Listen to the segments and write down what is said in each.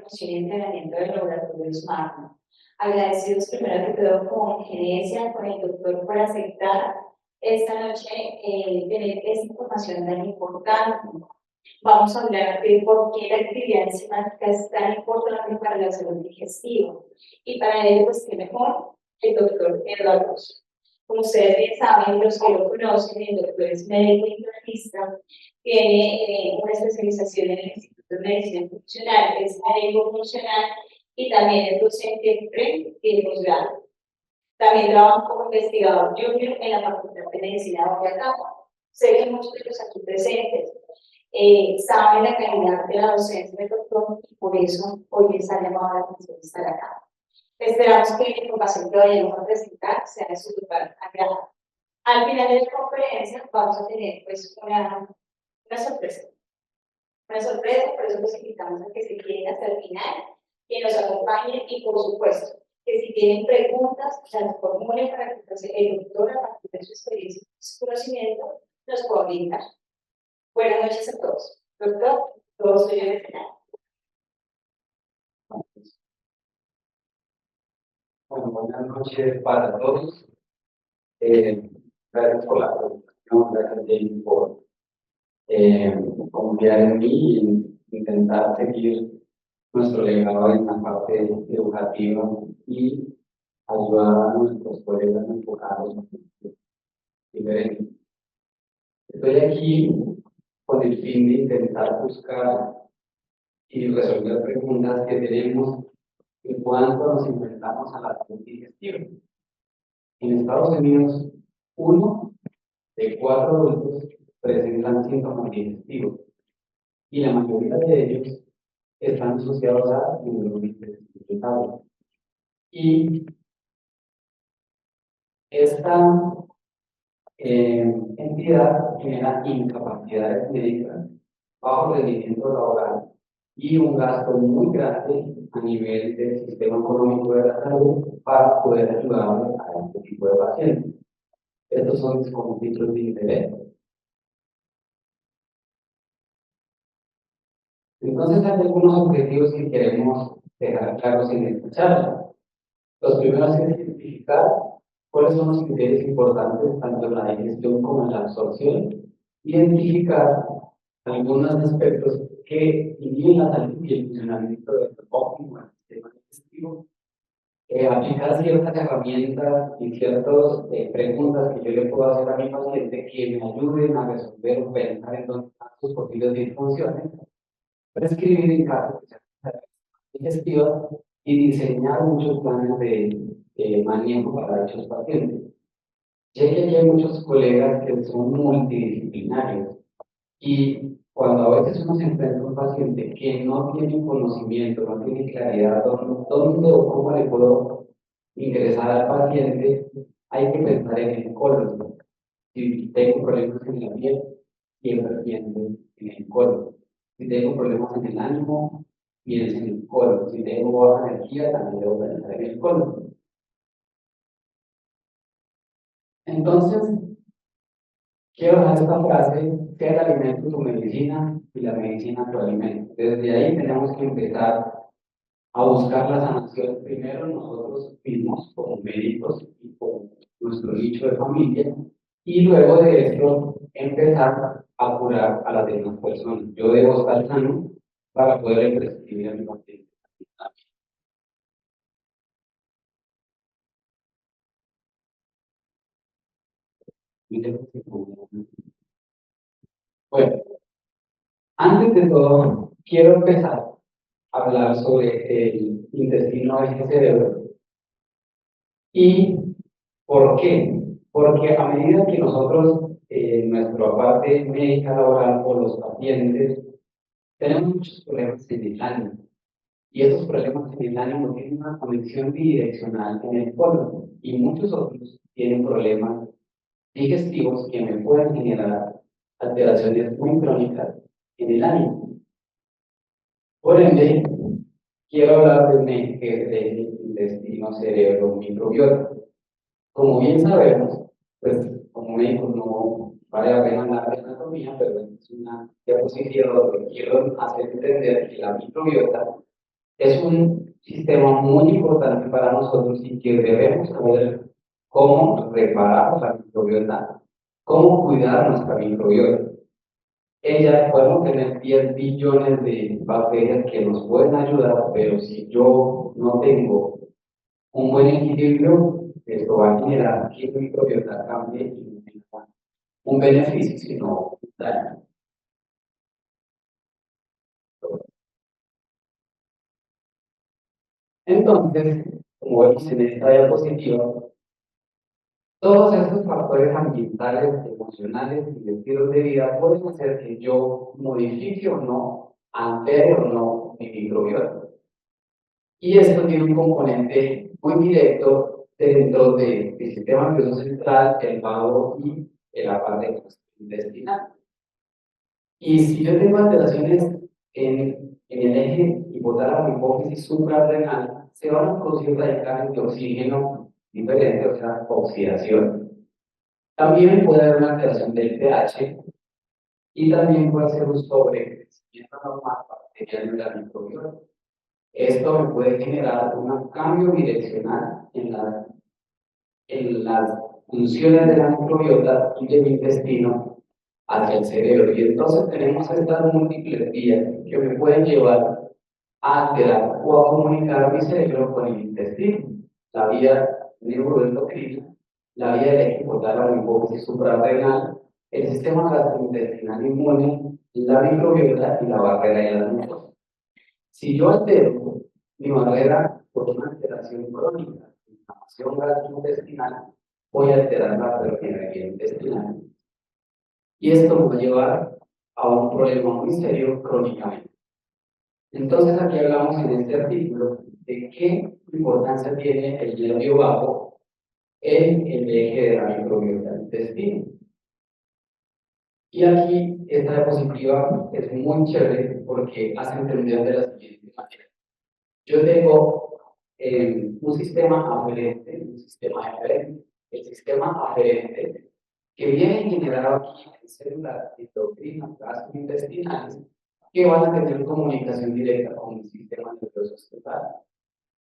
promoción y entrenamiento del laboratorio SMART. Agradecidos primero que todo con gerencia, con el doctor por aceptar esta noche tener esta información tan importante. Vamos a hablar de por qué la actividad enzimática es tan importante para la salud digestiva. Y para ello, pues, qué mejor el doctor Eduardo. Como ustedes bien saben, los que lo conocen, el doctor es médico internista, tiene una especialización en el Instituto de Medicina Funcional, es médico funcional y también es docente pre y de posgrado. También trabaja como investigador junior en la Facultad de Medicina de Boyacá. Sé que muchos de los aquí presentes saben la calidad de la docencia del doctor y por eso hoy les ha llamado la atención estar acá. Esperamos que la información que vayamos a presentar sea de su total agrado. Al final de la conferencia vamos a tener pues una sorpresa. Una sorpresa, por eso los invitamos a que se queden hasta el final, que nos acompañen y por supuesto que si tienen preguntas, las formulen para que entonces el doctor, a partir de su experiencia y su conocimiento, nos pueda orientar. Buenas noches a todos. Doctor, todos soy el final. Bueno, buenas noches para todos. Gracias por la presentación, gracias Jamie por confiar en mí y intentar seguir nuestro legado en la parte educativa y ayudar a nuestros colegas enfocados diferentes. Estoy aquí con el fin de intentar buscar y resolver preguntas que tenemos en cuanto nos enfrentamos a la salud digestiva. En Estados Unidos, 1 de 4 adultos presentan síntomas digestivos y la mayoría de ellos están asociados a neurobiología. Y esta entidad genera incapacidades médicas, bajo rendimiento laboral y un gasto muy grande a nivel del sistema económico de la salud para poder ayudar a este tipo de pacientes. Estos son mis conflictos de interés. Entonces hay algunos objetivos que queremos dejar claros en esta charla. Los primeros es identificar cuáles son los criterios importantes tanto en la digestión como en la absorción, identificar algunos aspectos que inhiben la salud y el funcionamiento del óptimo del sistema digestivo, aplicar ciertas herramientas y ciertas preguntas que yo le puedo hacer a mi paciente que me ayuden a resolver o pensar en dónde están sus posibles disfunciones, prescribir en caso de ser digestiva y diseñar muchos planes de manejo para dichos pacientes. Ya que aquí hay muchos colegas que son multidisciplinarios y cuando a veces uno se enfrenta a un paciente que no tiene conocimiento, no tiene claridad dónde o cómo le puedo ingresar al paciente, hay que pensar en el colon. Si tengo problemas en la piel, siempre pienso en el colon. Si tengo problemas en el ánimo, pienso en el colon. Si tengo baja energía, también debo pensar en el colon. Entonces, quiero dejar esta frase: sea el alimento tu medicina y la medicina tu alimento. Desde ahí tenemos que empezar a buscar la sanación primero nosotros mismos como médicos y como nuestro nicho de familia, y luego de esto empezar a curar a las demás personas. Yo debo estar sano para poder prescribir a mi paciente. Bueno, antes de todo, quiero empezar a hablar sobre el intestino del cerebro. ¿Y por qué? Porque a medida que nosotros, en nuestra parte médica laboral o los pacientes, tenemos muchos problemas en el ánimo. Y esos problemas en el ánimo tienen una conexión bidireccional en el colon. Y muchos otros tienen problemas digestivos que me pueden generar alteraciones muy crónicas en el ánimo. Por ende, quiero hablar de un eje del intestino cerebro microbiota. Como bien sabemos, pues como médicos no vale la pena hablar de anatomía, pero es una diapositiva donde quiero hacer entender que la microbiota Es un sistema muy importante para nosotros y que debemos saber cómo reparar la microbiota, cómo cuidar nuestra microbiota. Ellas pueden tener 10 billones de bacterias que nos pueden ayudar, pero si yo no tengo un buen equilibrio, esto va a generar que mi microbiota cambie y no tenga un beneficio, sino un daño. Entonces, como vemos en esta diapositiva, todos estos factores ambientales, emocionales y de estilos de vida pueden hacer que yo modifique o no, altere o no mi microbiota. Y esto tiene un componente muy directo dentro del sistema nervioso central, el vago y la parte intestinal. Y si yo tengo alteraciones en el eje hipotálamo hipófisis suprarrenal, se van a producir radicales de oxígeno diferentes, o sea, oxidación. También puede haber una alteración del pH y también puede ser un sobrecrecimiento normal bacteriano de la microbiota. Esto me puede generar un cambio direccional en las funciones de la microbiota y del intestino hacia el cerebro. Y entonces tenemos estas múltiples vías que me pueden llevar a alterar o a comunicar mi cerebro con el intestino. La vía neuroendocrina, la vía del hipotálamo hipófisis suprarrenal, el sistema gastrointestinal inmune, la microbiota y la barrera de las mucosas. Si yo altero mi barrera por una alteración crónica, inflamación gastrointestinal, voy a alterar la permeabilidad intestinal. Y esto me va a llevar a un problema muy serio crónicamente. Entonces aquí hablamos en este artículo de qué importancia tiene el nervio vago en el eje de la microbiota del intestino. Y aquí esta diapositiva es muy chévere porque hace entender de la siguiente manera. Yo tengo un sistema aferente, un sistema eferente. El sistema aferente que viene generado aquí en células endocrinas gastrointestinales que van a tener comunicación directa con el sistema nervioso central.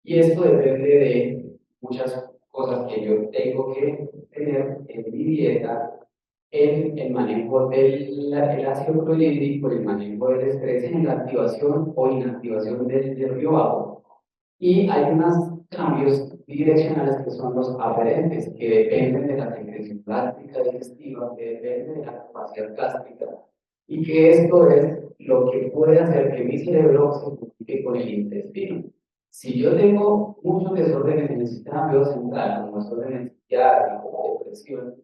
Y esto depende de muchas cosas que yo tengo que tener en mi dieta, en el manejo del ácido clorhídrico, el manejo del estrés, en la activación o inactivación del nervio vago. Y hay unos cambios direccionales que son los aferentes, que dependen de la secreción gástrica digestiva, que dependen de la capacidad gástrica, y que esto es lo que puede hacer que mi cerebro se comunique con el intestino. Si yo tengo muchos desórdenes en el sistema nervioso central, como desórdenes psiquiátricos, depresión,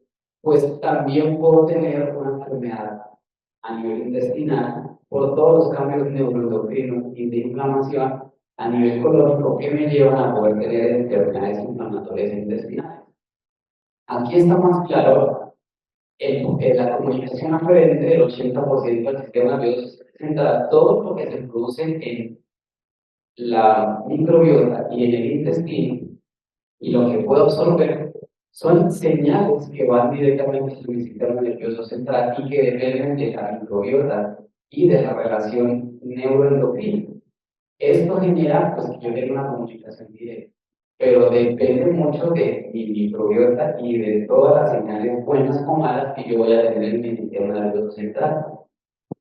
pues también puedo tener una enfermedad a nivel intestinal por todos los cambios neuroendocrinos y de inflamación a nivel colónico que me llevan a poder tener enfermedades inflamatorias intestinales. Aquí está más claro la comunicación aferente del 80% del sistema nervioso central, todo lo que se produce en la microbiota y en el intestino y lo que puedo absorber son señales que van directamente a mi sistema nervioso central y que dependen de la microbiota y de la relación neuroendocrina. Esto genera pues, que yo tenga una comunicación directa, pero depende mucho de mi microbiota y de todas las señales buenas o malas que yo voy a tener en mi sistema nervioso central.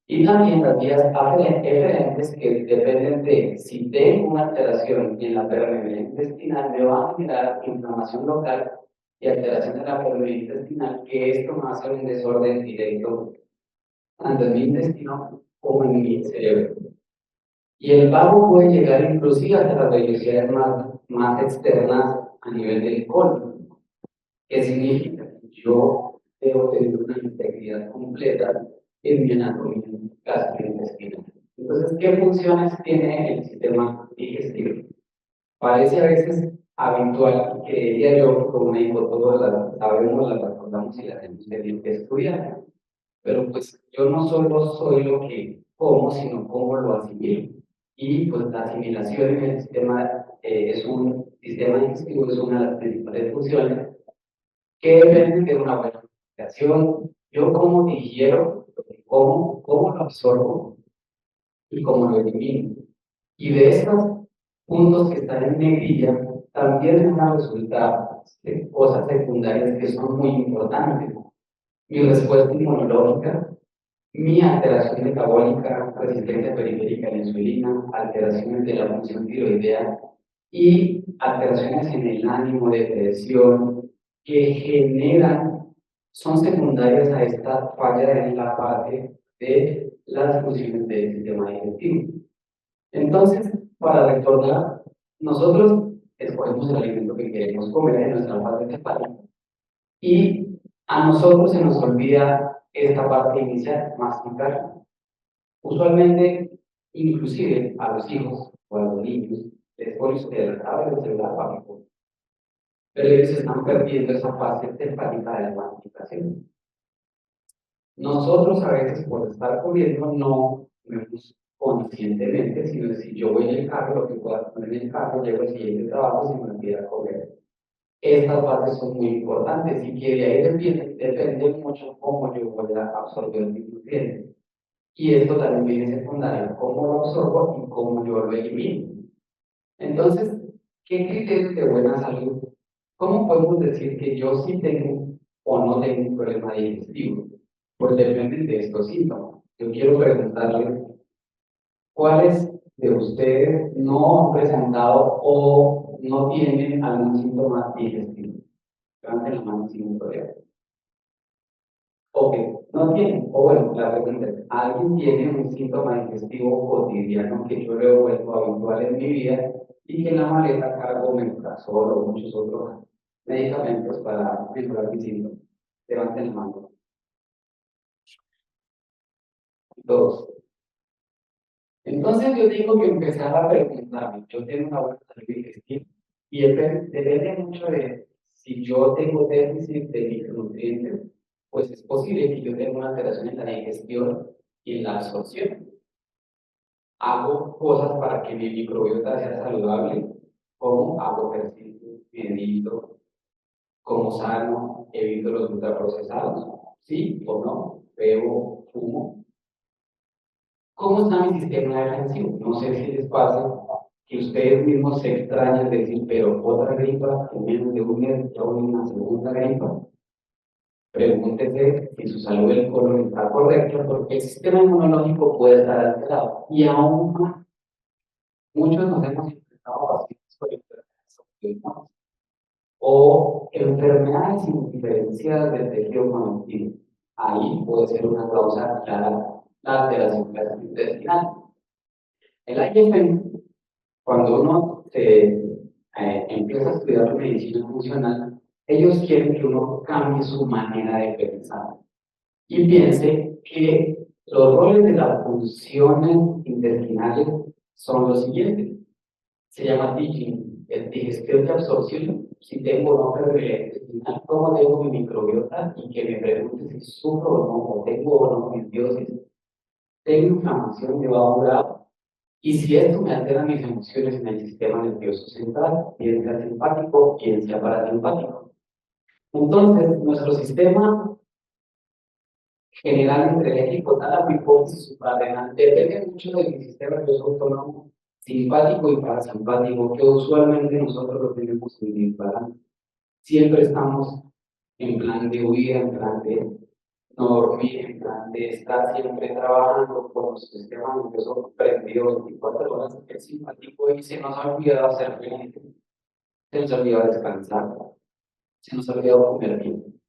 Y también las vías eferentes que dependen de si tengo una alteración en la permeabilidad intestinal, me va a generar inflamación local y alteración de la permeabilidad intestinal, que esto me va a hacer un desorden directo tanto en mi intestino como en mi cerebro. Y el vago puede llegar inclusive hasta las velocidades más externas a nivel del colon. ¿Qué significa? Yo debo tener una integridad completa en mi anatomía gastrointestinal. Entonces, ¿qué funciones tiene el sistema digestivo? Parece a veces habitual que diría yo, como médico, todos las sabemos, las recordamos y las hemos tenido que estudiar. Pero pues yo no solo soy lo que como, sino cómo lo asimilo. Y pues la asimilación en el sistema es un sistema digestivo, es una de las principales funciones que depende de una buena alimentación. Yo cómo digiero, cómo lo absorbo y cómo lo elimino. Y de estas puntos que están en negrilla también van a resultar de cosas secundarias que son muy importantes. Mi respuesta inmunológica, mi alteración metabólica, resistencia periférica a la insulina, alteraciones de la función tiroidea y alteraciones en el ánimo, depresión, que generan, son secundarias a esta falla en la parte de las funciones del sistema digestivo. Entonces, para recordar, nosotros escogemos el alimento que queremos comer en nuestra parte hepática y a nosotros se nos olvida esta parte inicial, masticar. Usualmente, inclusive a los hijos o a los niños, les pones el celular hepático, pero ellos están perdiendo esa fase hepática de la masticación. Nosotros a veces por estar comiendo no comemos conscientemente, sino si yo voy en el carro, lo que pueda comer en el carro, llego al siguiente trabajo y se me olvida comer. Estas partes son muy importantes y que de ahí depende mucho cómo yo voy a absorber mis nutrientes. Y esto también viene secundario, cómo lo absorbo y cómo yo lo elimino. Entonces, ¿qué criterios de buena salud? ¿Cómo podemos decir que yo sí tengo o no tengo un problema digestivo? Pues depende de estos síntomas. Yo quiero preguntarles, ¿cuáles de ustedes no han presentado o no tienen algún síntoma digestivo? Levanten la mano sin un problema. Ok, no tienen. O bueno, la pregunta es, ¿alguien tiene un síntoma digestivo cotidiano que yo lo he vuelto habitual en mi vida y que en la maleta cargo omeprazol o muchos otros medicamentos para mejorar mi síntoma? Levanten la mano. Dos. Entonces yo tengo que empezar a preguntarme, yo tengo una buena salud digestiva y depende mucho de si yo tengo déficit de micronutrientes, pues es posible que yo tenga una alteración en la digestión y en la absorción. Hago cosas para que mi microbiota sea saludable, como hago ejercicio, medito, como sano, evito los ultraprocesados, sí o no, bebo, fumo. ¿Cómo está mi sistema defensivo? No sé si les pasa que ustedes mismos se extrañan decir, pero otra gripa, en menos de un mes, ya una segunda gripa. Pregúntese si su salud del colon está correcta, porque el sistema inmunológico puede estar alterado. Y aún más, muchos nos hemos enfrentado a pacientes con enfermedades autoinmunes o enfermedades indiferenciadas del tejido conectivo. Ahí puede ser una causa clara la alteración gastrointestinal. El IFM, cuando uno empieza a estudiar medicina funcional, ellos quieren que uno cambie su manera de pensar y piense que los roles de las funciones intestinales son los siguientes. Se llama teaching, digestión y absorción. Si tengo una enfermedad intestinal, ¿cómo tengo mi microbiota? Y que me pregunte si sufro o no, o tengo o no disbiosis. Tengo inflamación de bajo grado. Y si esto me altera mis emociones en el sistema nervioso central, bien sea simpático, bien sea parasimpático. Entonces, nuestro sistema general entre el eje hipotálamo, hipófisis suprarrenal depende mucho del sistema nervioso autónomo simpático y parasimpático, que usualmente nosotros lo tenemos en desbalance. Siempre estamos en plan de huida, en plan de no dormir, en plan de estar siempre trabajando con nuestro sistema nervioso prendido 24 horas. El simpático y se nos ha olvidado ser felices, se nos ha olvidado descansar, se nos ha olvidado comer bien.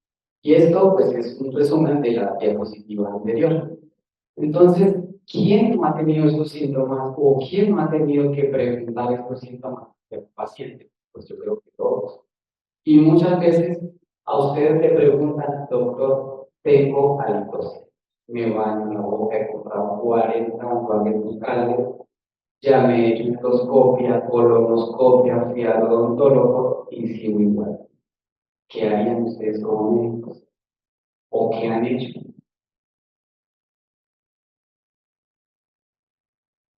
Y esto, pues, es un resumen de la diapositiva anterior. Entonces, ¿quién no ha tenido estos síntomas o quién no ha tenido que preguntar estos síntomas del paciente? Pues yo creo que todos. Y muchas veces a ustedes le preguntan, doctor, tengo halitosis. Me van en la boca, he comprado 40 enjuagues bucales, ya me he hecho endoscopia, colonoscopia, fui al odontólogo y sigo igual. ¿Qué harían ustedes como médicos? ¿O qué han hecho?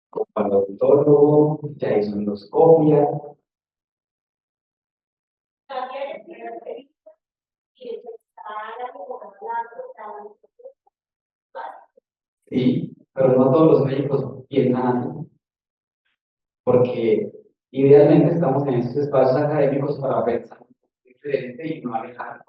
Como al odontólogo, ya hizo endoscopia. Sí, pero no todos los médicos piensan así, porque Idealmente estamos en estos espacios académicos para pensar un poco diferente y no alejarnos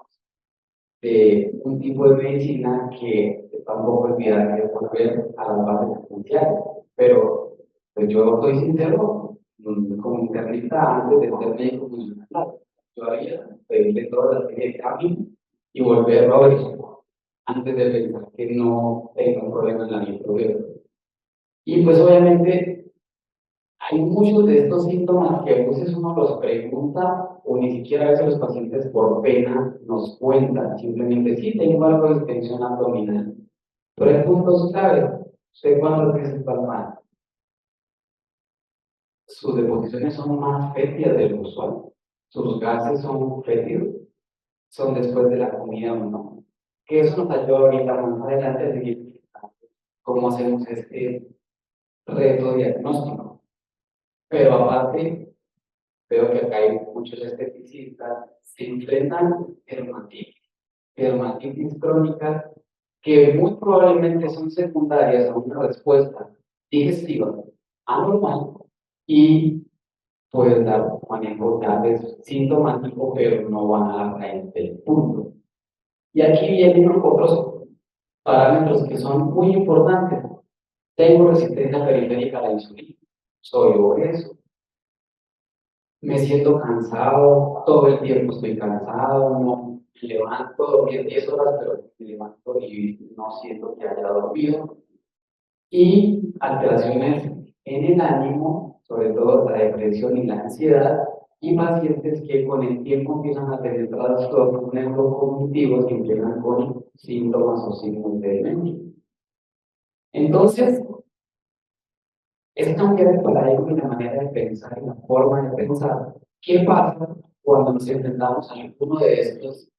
de un tipo de medicina que está un poco olvidada de volver a las bases esenciales. Pero pues yo soy sincero, como internista antes de ser médico funcional, yo haría pedirle toda la serie de cambios y volverlo a ver antes de pensar que no tenga un problema en la microbiota. Y pues obviamente hay muchos de estos síntomas que a veces uno los pregunta o ni siquiera a veces los pacientes por pena nos cuentan, simplemente sí tengo algo de extensión abdominal. Pero hay puntos clave. ¿Usted cuántas veces va al baño? Sus deposiciones son más fétidas de lo usual. Sus gases son fétidos. Son después de la comida o no. Que eso nos ayuda ahorita más adelante a seguir cómo hacemos este reto diagnóstico. Pero aparte, veo que acá hay muchos esteticistas se enfrentan dermatitis crónica, que muy probablemente son secundarias a una respuesta digestiva anormal y pueden dar un manejo tal vez sintomático, pero no van a la raíz del punto. Y aquí vienen otros parámetros que son muy importantes. Tengo resistencia periférica a la insulina, soy obeso, me siento cansado, todo el tiempo estoy cansado, no me levanto, dormí 10 horas, pero me levanto y no siento que haya dormido. Y alteraciones en el ánimo, sobre todo la depresión y la ansiedad, y pacientes que con el tiempo empiezan a tener trastornos neurocognitivos que empiezan con síntomas o signos de demencia. Entonces, es cambiar el paradigma y la manera de pensar y la forma de pensar. ¿Qué pasa cuando nos enfrentamos a alguno de estos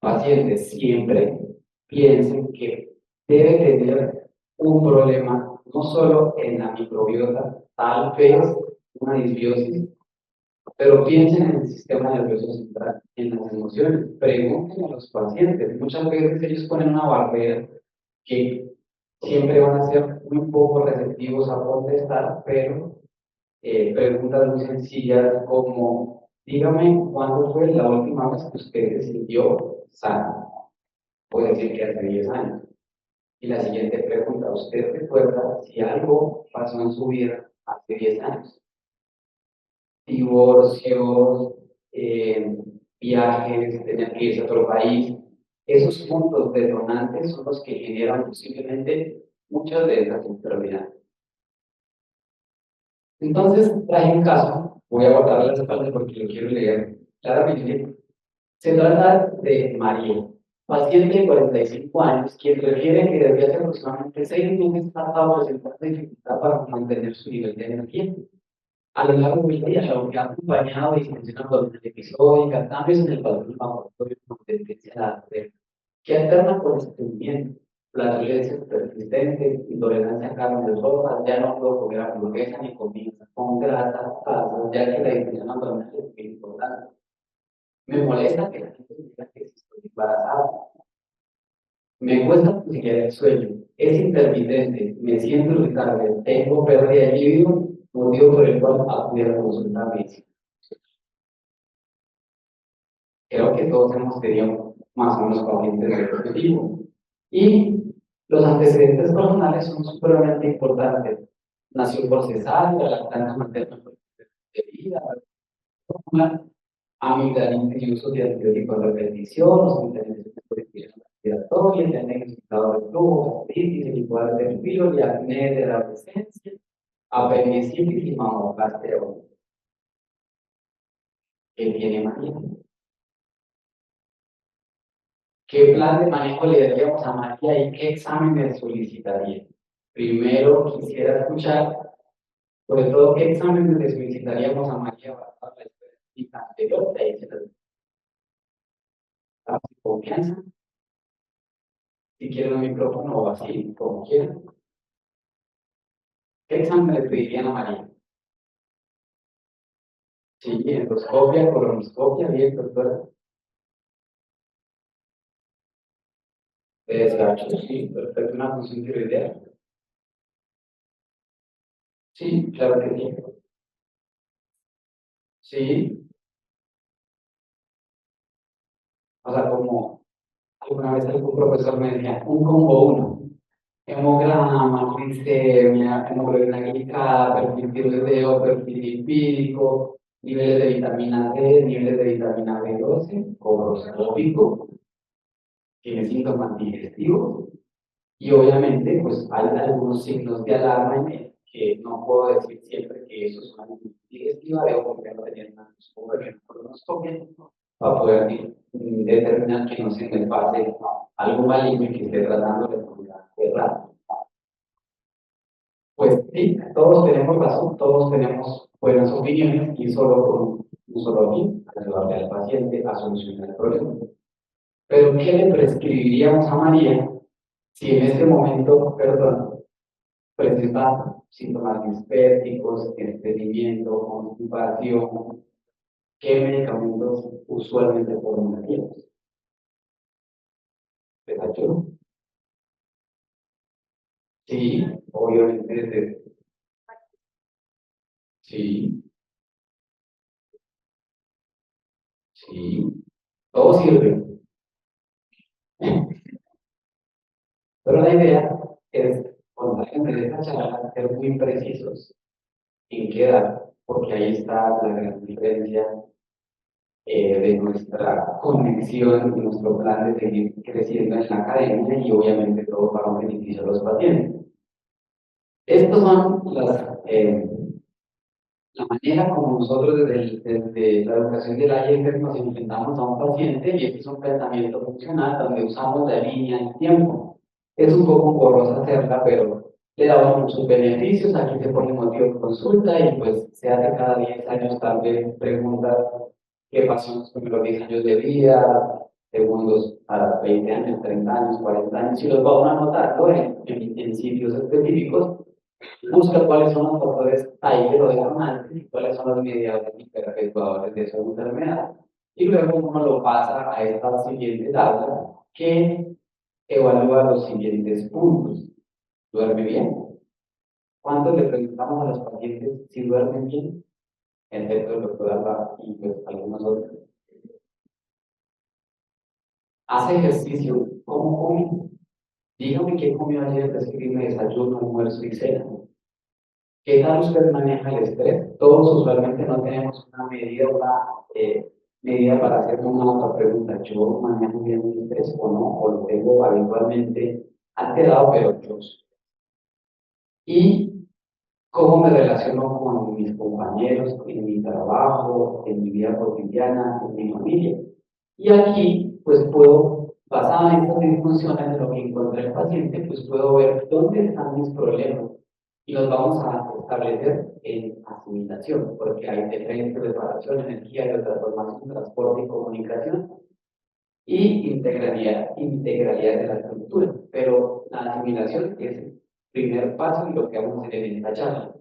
pacientes? Siempre piensen que debe tener un problema, no solo en la microbiota, tal vez una disbiosis, pero piensen en el sistema nervioso central, en las emociones. Pregunten a los pacientes. Muchas veces ellos ponen una barrera que siempre van a ser muy poco receptivos a contestar, pero preguntas muy sencillas como, dígame cuándo fue la última vez que usted se sintió sano. Puede decir que hace 10 años. Y la siguiente pregunta, ¿usted recuerda si algo pasó en su vida hace 10 años? Divorcios, viajes, tener que irse a otro país. Esos puntos detonantes son los que generan posiblemente muchas de esas enfermedades. Entonces, traje un caso, voy a guardar la espalda porque lo quiero leer claramente. Se trata de María, paciente de 45 años, quien refiere que desde hace aproximadamente 6 meses ha estado presentando dificultad para mantener su nivel de energía. A lo largo del día, lo que ha acompañado de disfunción abdominal episódica, cambios en el patrón laboratorio con tendencia a la ardor, que alterna con estreñimiento, flatulencia persistente, intolerancia a carnes rojas, ya no puedo comer hamburguesa ni comida con grasa, pasas, ya que la disfunción abdominal es muy importante. Me molesta que la gente diga que estoy embarazada. Me cuesta conciliar el sueño. Es intermitente. Me siento irritable. Tengo pérdida de libido, motivo por el cual acudir a la consulta médica. Creo que todos hemos tenido más o menos pacientes de este tipo. Y los antecedentes personales son supremamente importantes. Nació por cesárea, la lactancia materna fue de vida, amigdalitis y uso de antibióticos de repetición, hospitalizaciones por infección respiratoria, diagnosticado de flujo, gastritis, igual del virus, y acné de la adolescencia, apendicitis y mamoplastia. ¿Qué tiene María? ¿Qué plan de manejo le daríamos a María y qué examen le solicitaría? Primero quisiera escuchar, sobre todo, qué examen le solicitaríamos a María para la experiencia anterior, de ahí se la confianza. Si quieren un micrófono o así, como quieran. ¿Qué examen le pedirían a María? Sí, endoscopia, colonoscopia, bien, doctora. De desgacho, sí, perfecto, una función tiroidea. Sí, claro que sí. Sí, o sea, como alguna vez algún profesor me decía, un combo uno, hemograma, glicemia, hemoglobina glicada, perfil tiroideo, perfil lipídico, niveles de vitamina D, niveles de vitamina B12, cobroscópico, tiene síntomas digestivos, y obviamente, pues hay algunos signos de alarma en el que no puedo decir siempre que eso es una enfermedad digestiva, debo primero tener una colonoscopia para poder determinar que no se me pase algo maligno y que esté tratando de forma errada. Pues sí, todos tenemos razón, todos tenemos buenas opiniones y solo con un solo fin, ayudarle al paciente a solucionar el problema. Pero, ¿qué le prescribiríamos a María si en este momento, perdón, presenta síntomas dispépticos, estreñimiento, constipación? ¿Qué medicamentos usualmente formularíamos? ¿Desayuno? Sí, obviamente, sí, sí, todo sirve. Pero la idea es, cuando la gente de esta charla, ser muy precisos en qué dar, porque ahí está la gran diferencia de nuestra conexión y nuestro plan de seguir creciendo en la academia y obviamente todo para un beneficio de los pacientes. Estas son la manera como nosotros desde la educación del IEF nos enfrentamos a un paciente, y este es un tratamiento funcional donde usamos la línea del tiempo. Es un poco borrosa hacerla, pero le damos muchos beneficios. Aquí se pone motivo de consulta y pues se hace cada 10 años tal vez preguntas: ¿qué pasó en los primeros 10 años de vida? Segundos a 20 años, 30 años, 40 años, y los vamos anotando en sitios específicos. Busca cuáles son los factores Tiger o detonantes y cuáles son los mediadores hiperefectuadores de esa enfermedad. Y luego uno lo pasa a esta siguiente tabla que evalúa los siguientes puntos. ¿Duerme bien? ¿Cuánto le preguntamos a los pacientes si duermen bien? Excepto el doctor Alba y pues algunos otros. ¿Hace ejercicio? ¿Cómo come? Dígame qué comió ayer, describe desayuno, almuerzo y cena. ¿Qué tal usted maneja el estrés? Todos usualmente no tenemos una medida para hacer una otra pregunta. ¿Yo manejo bien el estrés o no? ¿O lo tengo habitualmente alterado, pero yo? ¿Y cómo me relaciono con mis compañeros, en mi trabajo, en mi vida cotidiana, en mi familia? Y aquí, pues puedo, basado en estas disfunciones de lo que encontré el paciente, pues puedo ver dónde están mis problemas y los vamos a establecer en asimilación, porque hay defensa, preparación, energía, transformación, transporte y comunicación y integralidad de la estructura. Pero la asimilación es el primer paso y lo que vamos a hacer en esta charla.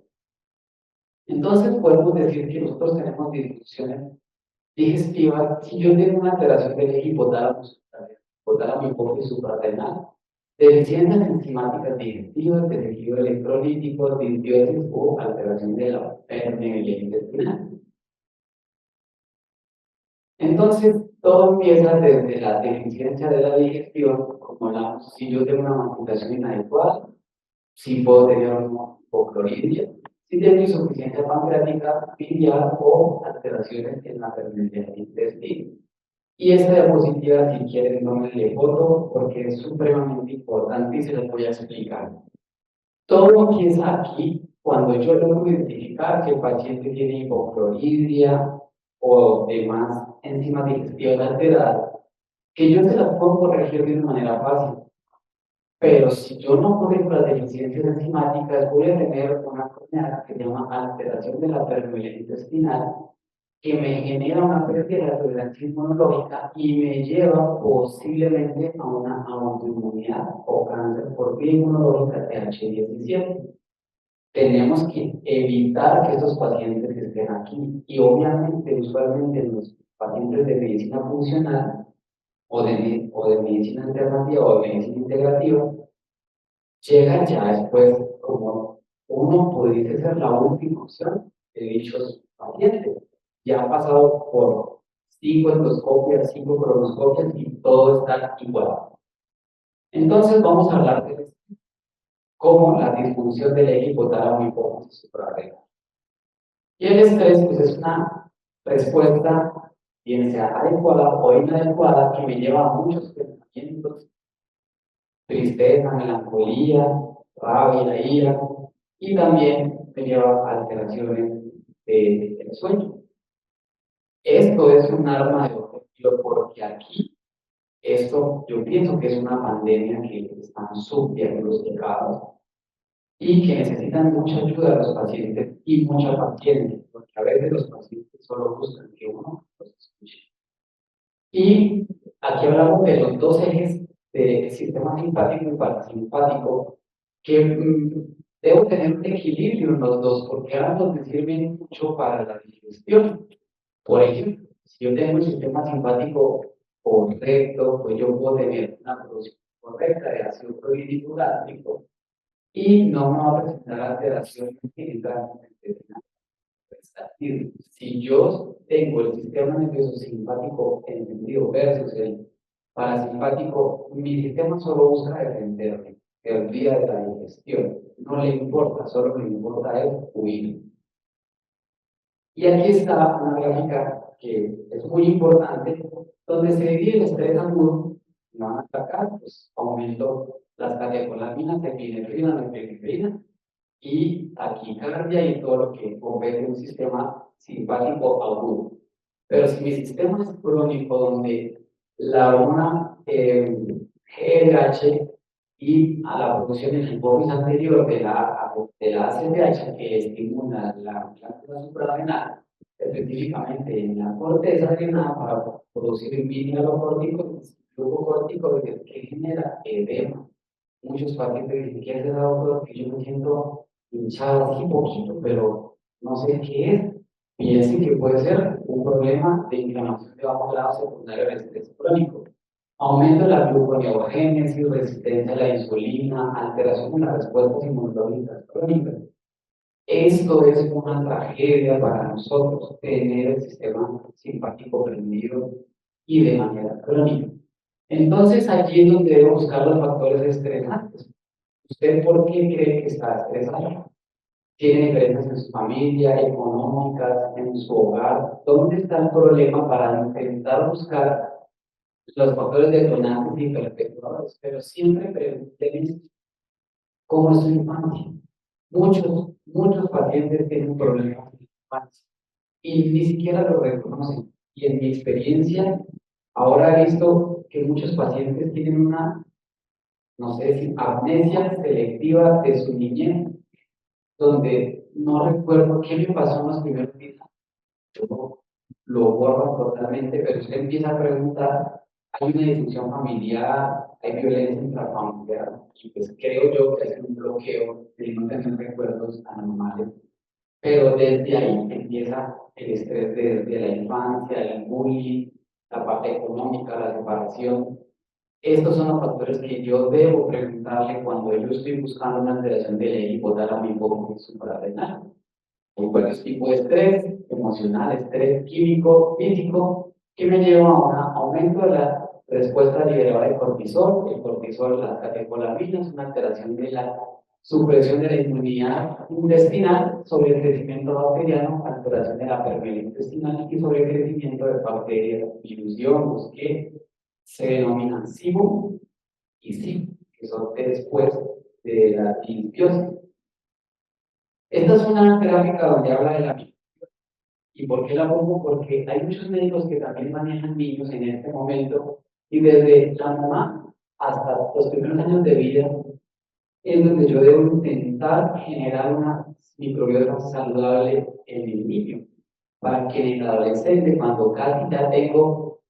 Entonces podemos decir que nosotros tenemos disfunciones digestiva. Si yo tengo una alteración del eje hipotálamo, hipotálamo hipófisis suprarrenal, deficiencias enzimáticas digestivas, desequilibrio electrolítico, disbiosis o alteración de la permeabilidad intestinal. Entonces, todo empieza desde la deficiencia de la digestión, como si yo tengo una masticación inadecuada, si puedo tener una hipocloridria, si tengo insuficiencia pancreática, biliar o alteraciones en la permeabilidad intestinal. Y esta diapositiva, si quieren, no me le foto porque es supremamente importante y se las voy a explicar. Todo empieza aquí cuando yo logro identificar que el paciente tiene hipocloridria o demás enzimas digestivas alteradas, que yo se las puedo corregir de una manera fácil. Pero si yo no corrijo las deficiencias enzimáticas, voy a tener una enfermedad que se llama alteración de la permeabilidad intestinal, que me genera una pérdida de la tolerancia inmunológica y me lleva posiblemente a una autoinmunidad o cáncer por vía inmunológica TH17. Tenemos que evitar que esos pacientes estén aquí, y obviamente usualmente los pacientes de medicina funcional o de medicina alternativa o de medicina integrativa llegan ya después como uno pudiese ser la última opción de dichos pacientes. ya ha pasado por 5 endoscopias, 5 colonoscopias y todo está igual. Entonces vamos a hablar de cómo la disfunción del eje hipotálamo hipófisis suprarrenal. Y el estrés pues, es una respuesta, bien sea adecuada o inadecuada, que me lleva a muchos pensamientos, tristeza, melancolía, rabia, ira, y también me lleva a alteraciones del sueño. Esto es un arma de doble filo porque aquí, esto yo pienso que es una pandemia que están subdiagnosticados y que necesitan mucha ayuda a los pacientes y mucha paciencia, porque a veces los pacientes solo buscan que uno los escuche. Y aquí hablamos de los dos ejes del sistema simpático y parasimpático, que debo tener un equilibrio en los dos, porque ambos me sirven mucho para la digestión. Por ejemplo, si yo tengo el sistema simpático correcto, pues yo puedo tener una producción correcta de ácido clorhídrico gástrico y no me va a presentar alteraciones en el intestinal. Si yo tengo el sistema nervioso simpático entendido versus el parasimpático, mi sistema solo busca defenderme, se olvida de la digestión, no le importa, solo le importa es huir. Y aquí está una gráfica que es muy importante, donde se divide el estrés agudo, me van a atacar, pues aumento las catecolaminas, epinefrina, norepinefrina, y taquicardia y todo lo que compete un sistema simpático agudo. Pero si mi sistema es crónico, donde la hormona GLH y a la producción en la hipófisis anterior de la ACTH que estimula la glándula suprarrenal, específicamente en la corteza adrenal para producir mineralocorticoides, glucocorticoides que genera edema. Muchos pacientes dicen, ¿qué hace doctor? Que yo me siento hinchado así poquito, pero no sé qué es. Piensen que puede ser un problema de inflamación de bajo grado secundario del estrés crónico. Aumento de la gluconeogénesis, resistencia a la insulina, alteración en las respuestas inmunológicas crónicas. Esto es una tragedia para nosotros, tener el sistema simpático prendido y de manera crónica. Entonces, allí es donde debo buscar los factores estresantes. ¿Usted por qué cree que está estresado? ¿Tiene diferencias en su familia, económicas, en su hogar? ¿Dónde está el problema para intentar buscar los factores detonantes y perpetuadores? Pero siempre pregúntenme cómo es su infancia. Muchos pacientes tienen problemas en la infancia y ni siquiera lo reconocen. Y en mi experiencia, ahora he visto que muchos pacientes tienen una, no sé si, amnesia selectiva de su niñez, donde no recuerdo qué me pasó en los primeros días. Yo lo borro totalmente, pero usted empieza a preguntar, hay una disfunción familiar, hay violencia intrafamiliar, y pues creo yo que es un bloqueo de no tener recuerdos anormales. Pero desde ahí empieza el estrés desde la infancia, el bullying, la parte económica, la separación. Estos son los factores que yo debo preguntarle cuando yo estoy buscando una alteración del eje hipotálamo hipófisis suprarrenal. Hay varios tipos de estrés, emocional, estrés químico, físico, que me lleva a un aumento de la respuesta liberadora de cortisol. El cortisol, las catecolaminas, una alteración de la supresión de la inmunidad intestinal, sobre el crecimiento bacteriano, alteración de la permeabilidad intestinal y sobre el crecimiento de bacterias, virus y hongos, que se denominan SIBO y SIB, que son después de la disbiosis. Esta es una gráfica donde habla de la microbiota. ¿Y por qué la pongo? Porque hay muchos médicos que también manejan niños en este momento y desde la mamá hasta los primeros años de vida es donde yo debo intentar generar una microbiota saludable en el niño para que en el adolescente, cuando casi ya tengo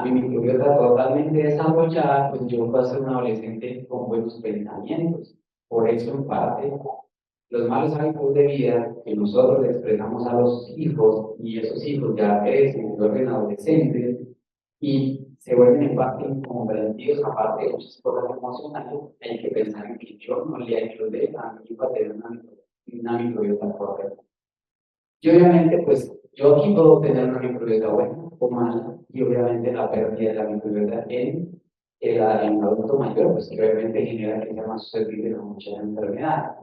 mi microbiota totalmente desarrollada, pues yo puedo ser un adolescente con buenos pensamientos. Por eso, en parte, los malos hábitos de vida que nosotros le expresamos a los hijos y esos hijos ya crecen, se vuelven adolescentes y se vuelven en parte incomprendidos, aparte de muchas cosas emocionales, hay que pensar en que yo no le ayudé a mi hijo a tener una microbiota correcta. Y obviamente, pues, yo aquí puedo tener una microbiota buena o mala, y obviamente la pérdida de la microbiota en el adulto mayor, pues que obviamente genera que sea más susceptible a muchas enfermedades.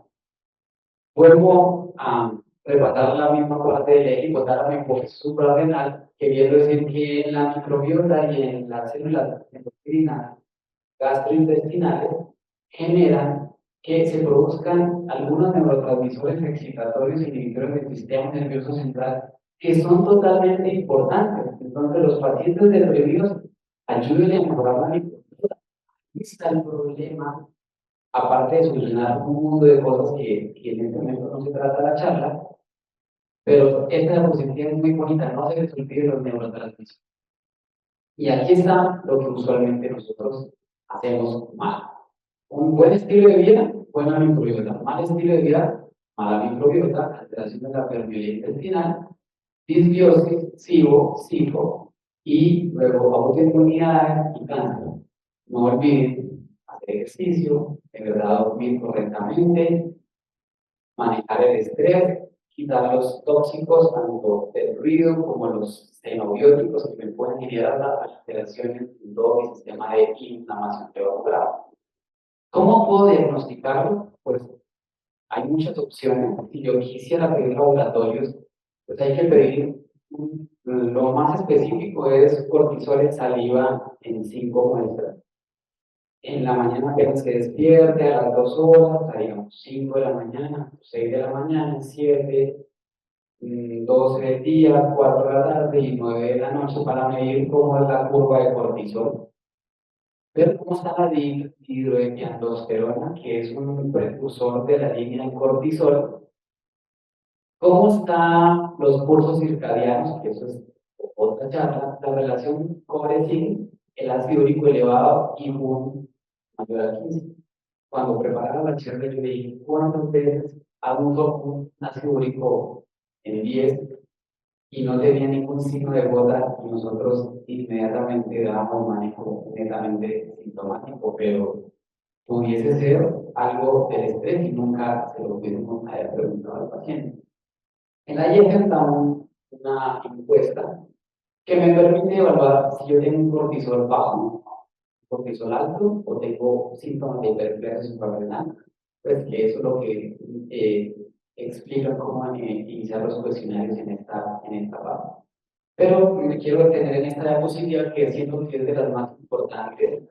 Vuelvo a repasar la misma parte del hipotálamo hipófisis suprarrenal, queriendo decir que en la microbiota y en las células endocrinas gastrointestinales generan que se produzcan algunos neurotransmisores excitatorios inhibidores del sistema nervioso central que son totalmente importantes. Entonces, los pacientes deprimidos ayuden a mejorar la microbiota. Ahí está el problema, aparte de solucionar un mundo de cosas que en este momento no se trata la charla, pero esta diapositiva es muy bonita, no se les olvide los neurotransmisores. Y aquí está lo que usualmente nosotros hacemos mal. Un buen estilo de vida, buena microbiota. Mal estilo de vida, mala microbiota, alteración de la permeabilidad intestinal, disbiosis, SIBO, y luego autoinmunidad y cáncer. No olviden hacer ejercicio, de verdad dormir correctamente, manejar el estrés, quitar los tóxicos, tanto del ruido como los xenobióticos que me pueden generar alteraciones en todo mi sistema de inflamación de bajo grado. ¿Cómo puedo diagnosticarlo? Pues hay muchas opciones. Si yo quisiera pedir laboratorios, pues hay que pedir, lo más específico es cortisol en saliva en 5 muestras. En la mañana apenas se despierte, a las 2 horas, digamos 5 de la mañana, 6 de la mañana, 7, 12 del día, 4 de la tarde y 9 de la noche para medir cómo es la curva de cortisol. Ver cómo está la dihidroepiandrosterona, que es un precursor de la línea del cortisol. ¿Cómo están los pulsos circadianos? Que eso es otra charla. La relación cobre-zinc, el ácido úrico elevado y un mayor a 15. Cuando preparaba la charla, yo le dije, ¿cuántas veces hago un ácido úrico en 10 y no tenía ningún signo de gota? Y nosotros inmediatamente dábamos manejo netamente sintomático, pero pudiese ser algo del estrés y nunca se lo pudiésemos haber preguntado al paciente. En la IEF está una encuesta que me permite evaluar si yo tengo un cortisol bajo, cortisol alto o tengo síntomas de hiperplasia suprarrenal. Pues que eso es lo que explica cómo iniciar los cuestionarios en esta parte. Pero me quiero detener en esta diapositiva que siento que es de las más importantes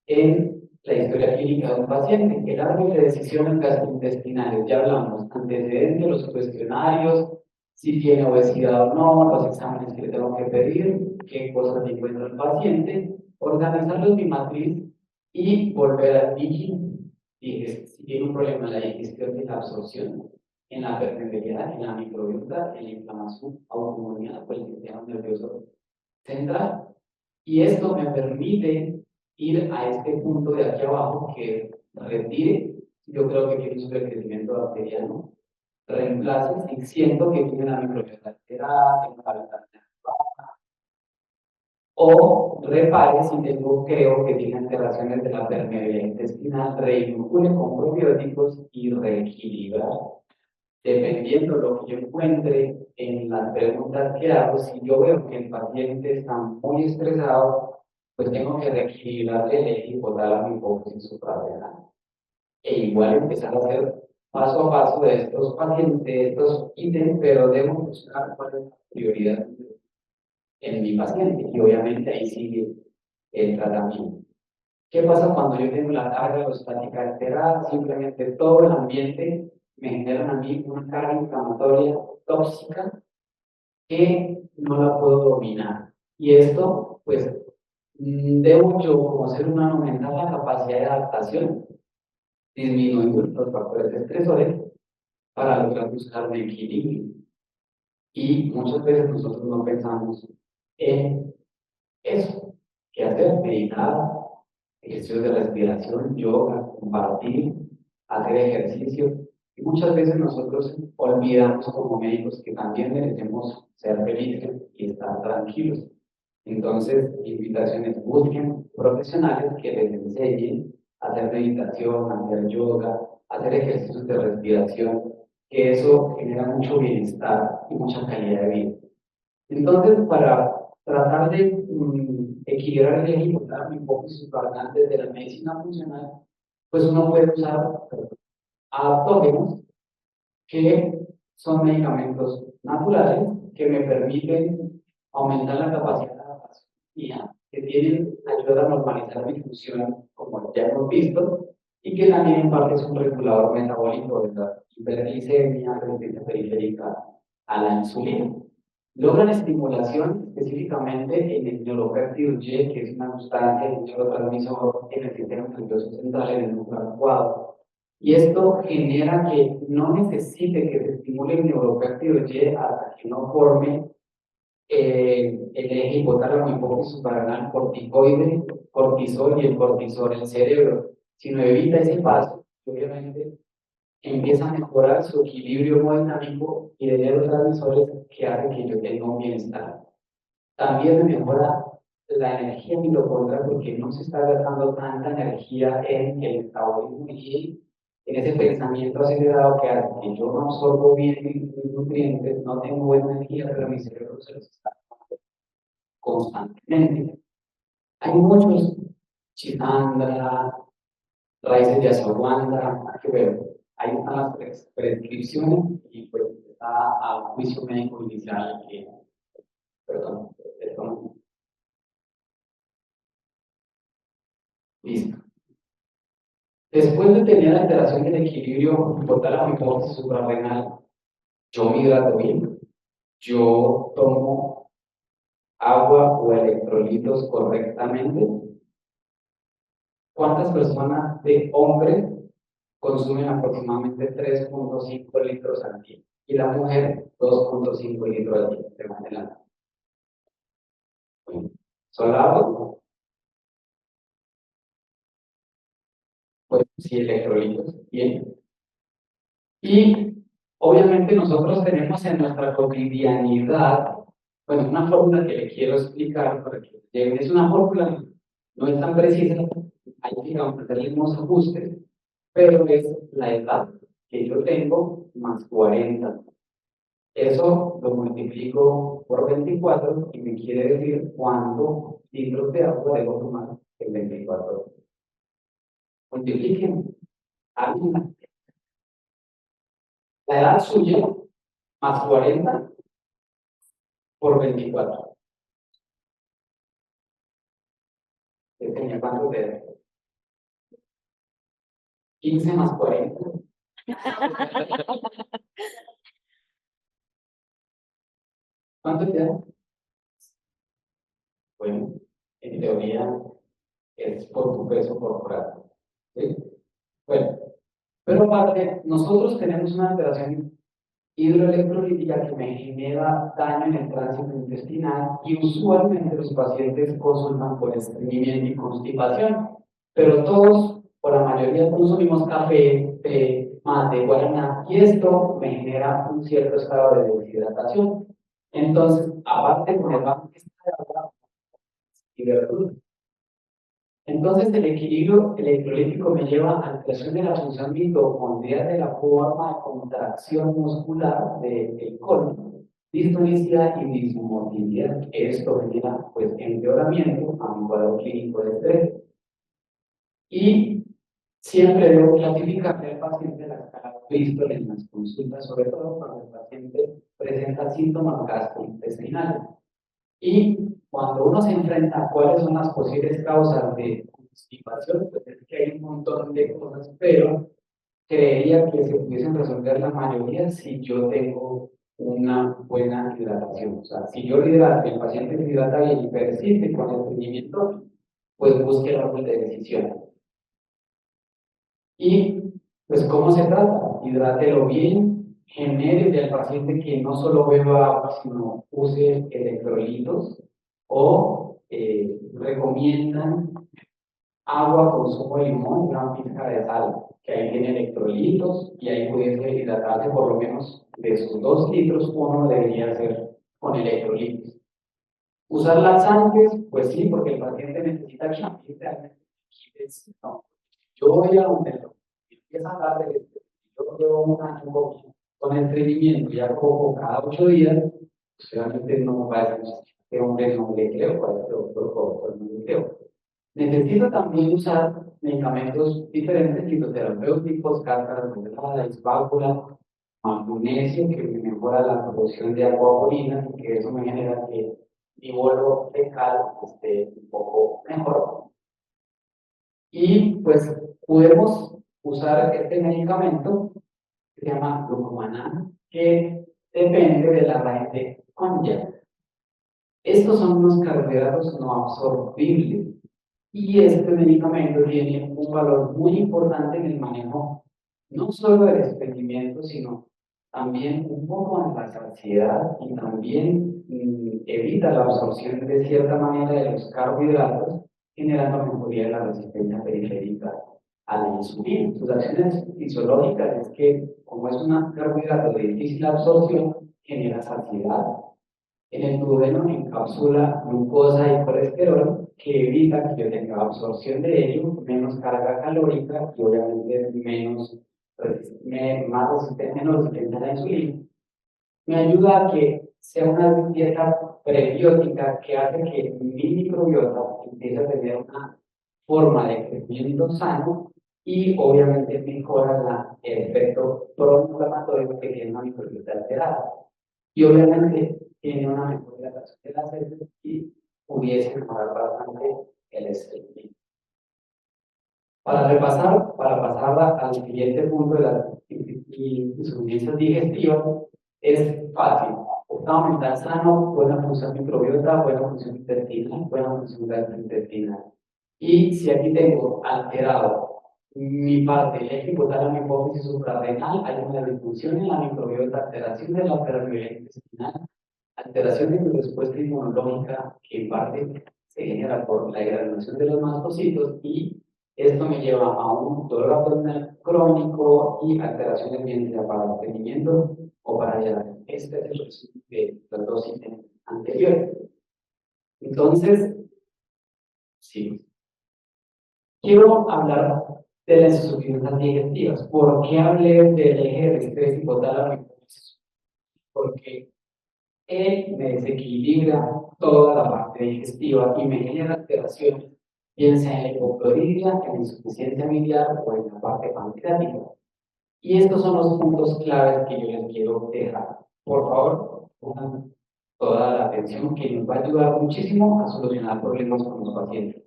en la historia clínica de un paciente. El árbol de decisiones gastrointestinales, ya hablamos, antecedentes, los cuestionarios, si tiene obesidad o no, los exámenes que le tengo que pedir, qué cosas le encuentra el paciente, organizar los bimatriz y volver al vigil. Si tiene un problema en la digestión y la absorción, en la permeabilidad, en la microbiota, en la inflamación, autoinmunidad por el sistema nervioso central. Y esto me permite ir a este punto de aquí abajo que retire, yo creo que tiene un sobrecrecimiento bacteriano, reemplace si siento que tiene la microbiota alterada, tengo la vitamina baja, o repare si creo que tiene alteraciones de la permeabilidad intestinal, reinocule con probióticos y reequilibrar. Dependiendo de lo que yo encuentre en las preguntas que hago, si yo veo que el paciente está muy estresado, pues tengo que reequilibrar el eje hipotálamo hipófisis suprarrenal. E igual empezar a hacer paso a paso de estos pacientes, de estos ítems, pero debo buscar cuál es la prioridad en mi paciente y obviamente ahí sigue el tratamiento. ¿Qué pasa cuando yo tengo la carga alostática alterada? Simplemente todo el ambiente me genera a mí una carga inflamatoria tóxica que no la puedo dominar. Y esto, pues, debo yo como ser humano aumentar la capacidad de adaptación, disminuir los factores estresores para lograr buscar un equilibrio. Y muchas veces nosotros no pensamos en eso, que hacer, meditar, ejercicios de respiración, yoga, compartir, hacer ejercicio. Y muchas veces nosotros olvidamos como médicos que también merecemos ser felices y estar tranquilos. Entonces, invitaciones, busquen profesionales que les enseñen a hacer meditación, a hacer yoga, a hacer ejercicios de respiración, que eso genera mucho bienestar y mucha calidad de vida. Entonces, para tratar de equilibrar el eje hipotálamo hipófisis suprarrenal de la medicina funcional, pues uno puede usar adaptógenos que son medicamentos naturales que me permiten aumentar la capacidad de adaptación mía, que tienen ayuda a normalizar mi función, como ya hemos visto, y que también en parte es un regulador metabólico de la hiperglicemia, resistencia periférica a la insulina. Logran estimulación específicamente en el neuropéptido Y, que es una sustancia, un neurotransmisor en el sistema nervioso central, en el núcleo adecuado. Y esto genera que no necesite que se estimule el neuropéptido Y hasta que no forme el eje hipotálamo hipófisis suprarrenal corticoide, cortisol y el cortisol en el cerebro, sino evita ese paso. Obviamente empieza a mejorar su equilibrio hemodinámico y de neurotransmisores que hace que yo tenga un bienestar. También mejora la energía mitocondrial porque no se está gastando tanta energía en el metabolismo y en ese pensamiento acelerado que hace que yo no absorbo bien mis nutrientes, no tengo buena energía, pero mi cerebro se los está dando constantemente. Hay muchos, chisandra, raíces de ashwagandha, hay que ver, ahí están las prescripciones y pues está a juicio médico inicial que, perdón, listo. Después de tener alteración del equilibrio hipotálamo hipófisis suprarrenal, yo me hidrato bien, yo tomo agua o electrolitos correctamente. ¿Cuántas personas de hombres consumen aproximadamente 3.5 litros al día? Y la mujer 2.5 litros al día de manera. ¿Solo agua? Pues sí, electrolitos, bien. Y obviamente nosotros tenemos en nuestra cotidianidad, bueno, una fórmula que le quiero explicar para que lleguen. Es una fórmula, no es tan precisa, hay que hacerle unos ajustes, pero es la edad que yo tengo más 40. Eso lo multiplico por 24 y me quiere decir cuántos litros de agua debo tomar en 24 horas. Multipliquen. La edad suya más 40 por 24. ¿Qué tenía cuánto de 15 más 40? ¿Cuánto te da? Bueno, en teoría es por tu peso corporal. ¿Sí? Bueno, pero aparte, nosotros tenemos una alteración hidroelectrolítica que me genera daño en el tránsito intestinal y usualmente los pacientes consultan por estreñimiento y constipación, pero todos, o la mayoría, consumimos café, té, mate, guaraná, y esto me genera un cierto estado de deshidratación. Entonces, aparte de poner bajo de agua y verduras. Entonces, el equilibrio electrolítico me lleva a alteración de la función mitocondrial de la forma de contracción muscular del colon, distonía y dismotilidad. Esto genera, pues, empeoramiento a mi cuadro clínico de estrés. Y siempre debo clasificar al paciente en la escala Bristol en las consultas, sobre todo cuando el paciente presenta síntomas gastrointestinales. Y cuando uno se enfrenta a cuáles son las posibles causas de constipación, pues es que hay un montón de cosas, pero creería que se pudiesen resolver la mayoría si yo tengo una buena hidratación. O sea, si yo hidrato, el paciente se hidrata bien y persiste con el estreñimiento, pues busque el árbol de decisión. Y, pues, ¿cómo se trata? Hidrátelo bien, genere al paciente que no solo beba agua, sino use electrolitos, o recomiendan agua con zumo de limón y una pizca de sal, que ahí tiene electrolitos y ahí puede hidratarse por lo menos de sus 2 litros, uno debería ser con electrolitos. Usar laxantes, pues sí, porque el paciente necesita que realmente no. Yo voy a donde empieza a dar yo llevo un año con el estreñimiento, ya como cada 8 días, Realmente no va a decir que hombre no le creo, para este doctor no le creo. Necesito también usar medicamentos diferentes, fitoterapéuticos, cáscaras congeladas, válvula, magnesio, que me mejora la producción de agua orina y que eso me genera que mi bolo fecal esté un poco mejor. Y pues podemos usar este medicamento que se llama glucomanán, que depende de la raíz de Cognac. Estos son unos carbohidratos no absorbibles y este medicamento tiene un valor muy importante en el manejo no solo del estreñimiento, sino también un poco en la saciedad y también evita la absorción de cierta manera de los carbohidratos, generando mejoría de la resistencia periférica a la insulina. Sus acciones fisiológicas es que, como es un carbohidrato de difícil absorción, genera saciedad. En el duodeno encapsula glucosa y colesterol que evita que yo tenga absorción de ello, menos carga calórica y obviamente más menos resistencia a la insulina. Me ayuda a que sea una dieta prebiótica que hace que mi microbiota empiece a tener una forma de crecimiento sano y obviamente mejora el efecto proinflamatorio que tiene una microbiota alterada. Y obviamente tiene una mejor hidratación de las células y pudiese mejorar bastante el estreñimiento. Para pasar al siguiente punto de las insuficiencias digestivas, es fácil. Estado mental sano, buena función microbiota, buena función intestinal, buena función gastrointestinal. Y si aquí tengo alterado mi parte, el eje hipotálamo, hipófisis suprarrenal, hay una disfunción en la microbiota, alteración de la permeabilidad intestinal, alteración de mi respuesta inmunológica, que en parte se genera por la degradación de los mastocitos, y esto me lleva a un dolor abdominal crónico y alteraciones bien sea para el estreñimiento o para diarrea. Este es el resumen de los dos ítems anteriores. Entonces, sí, quiero hablar de las insuficiencias digestivas. ¿Por qué hablé del eje de estrés hipotálamo? Porque él me desequilibra toda la parte digestiva y me genera alteraciones, bien sea en la hipocloridria, en la insuficiencia biliar o en la parte pancreática. Y estos son los puntos claves que yo les quiero dejar. Por favor, pongan toda la atención que nos va a ayudar muchísimo a solucionar problemas con los pacientes.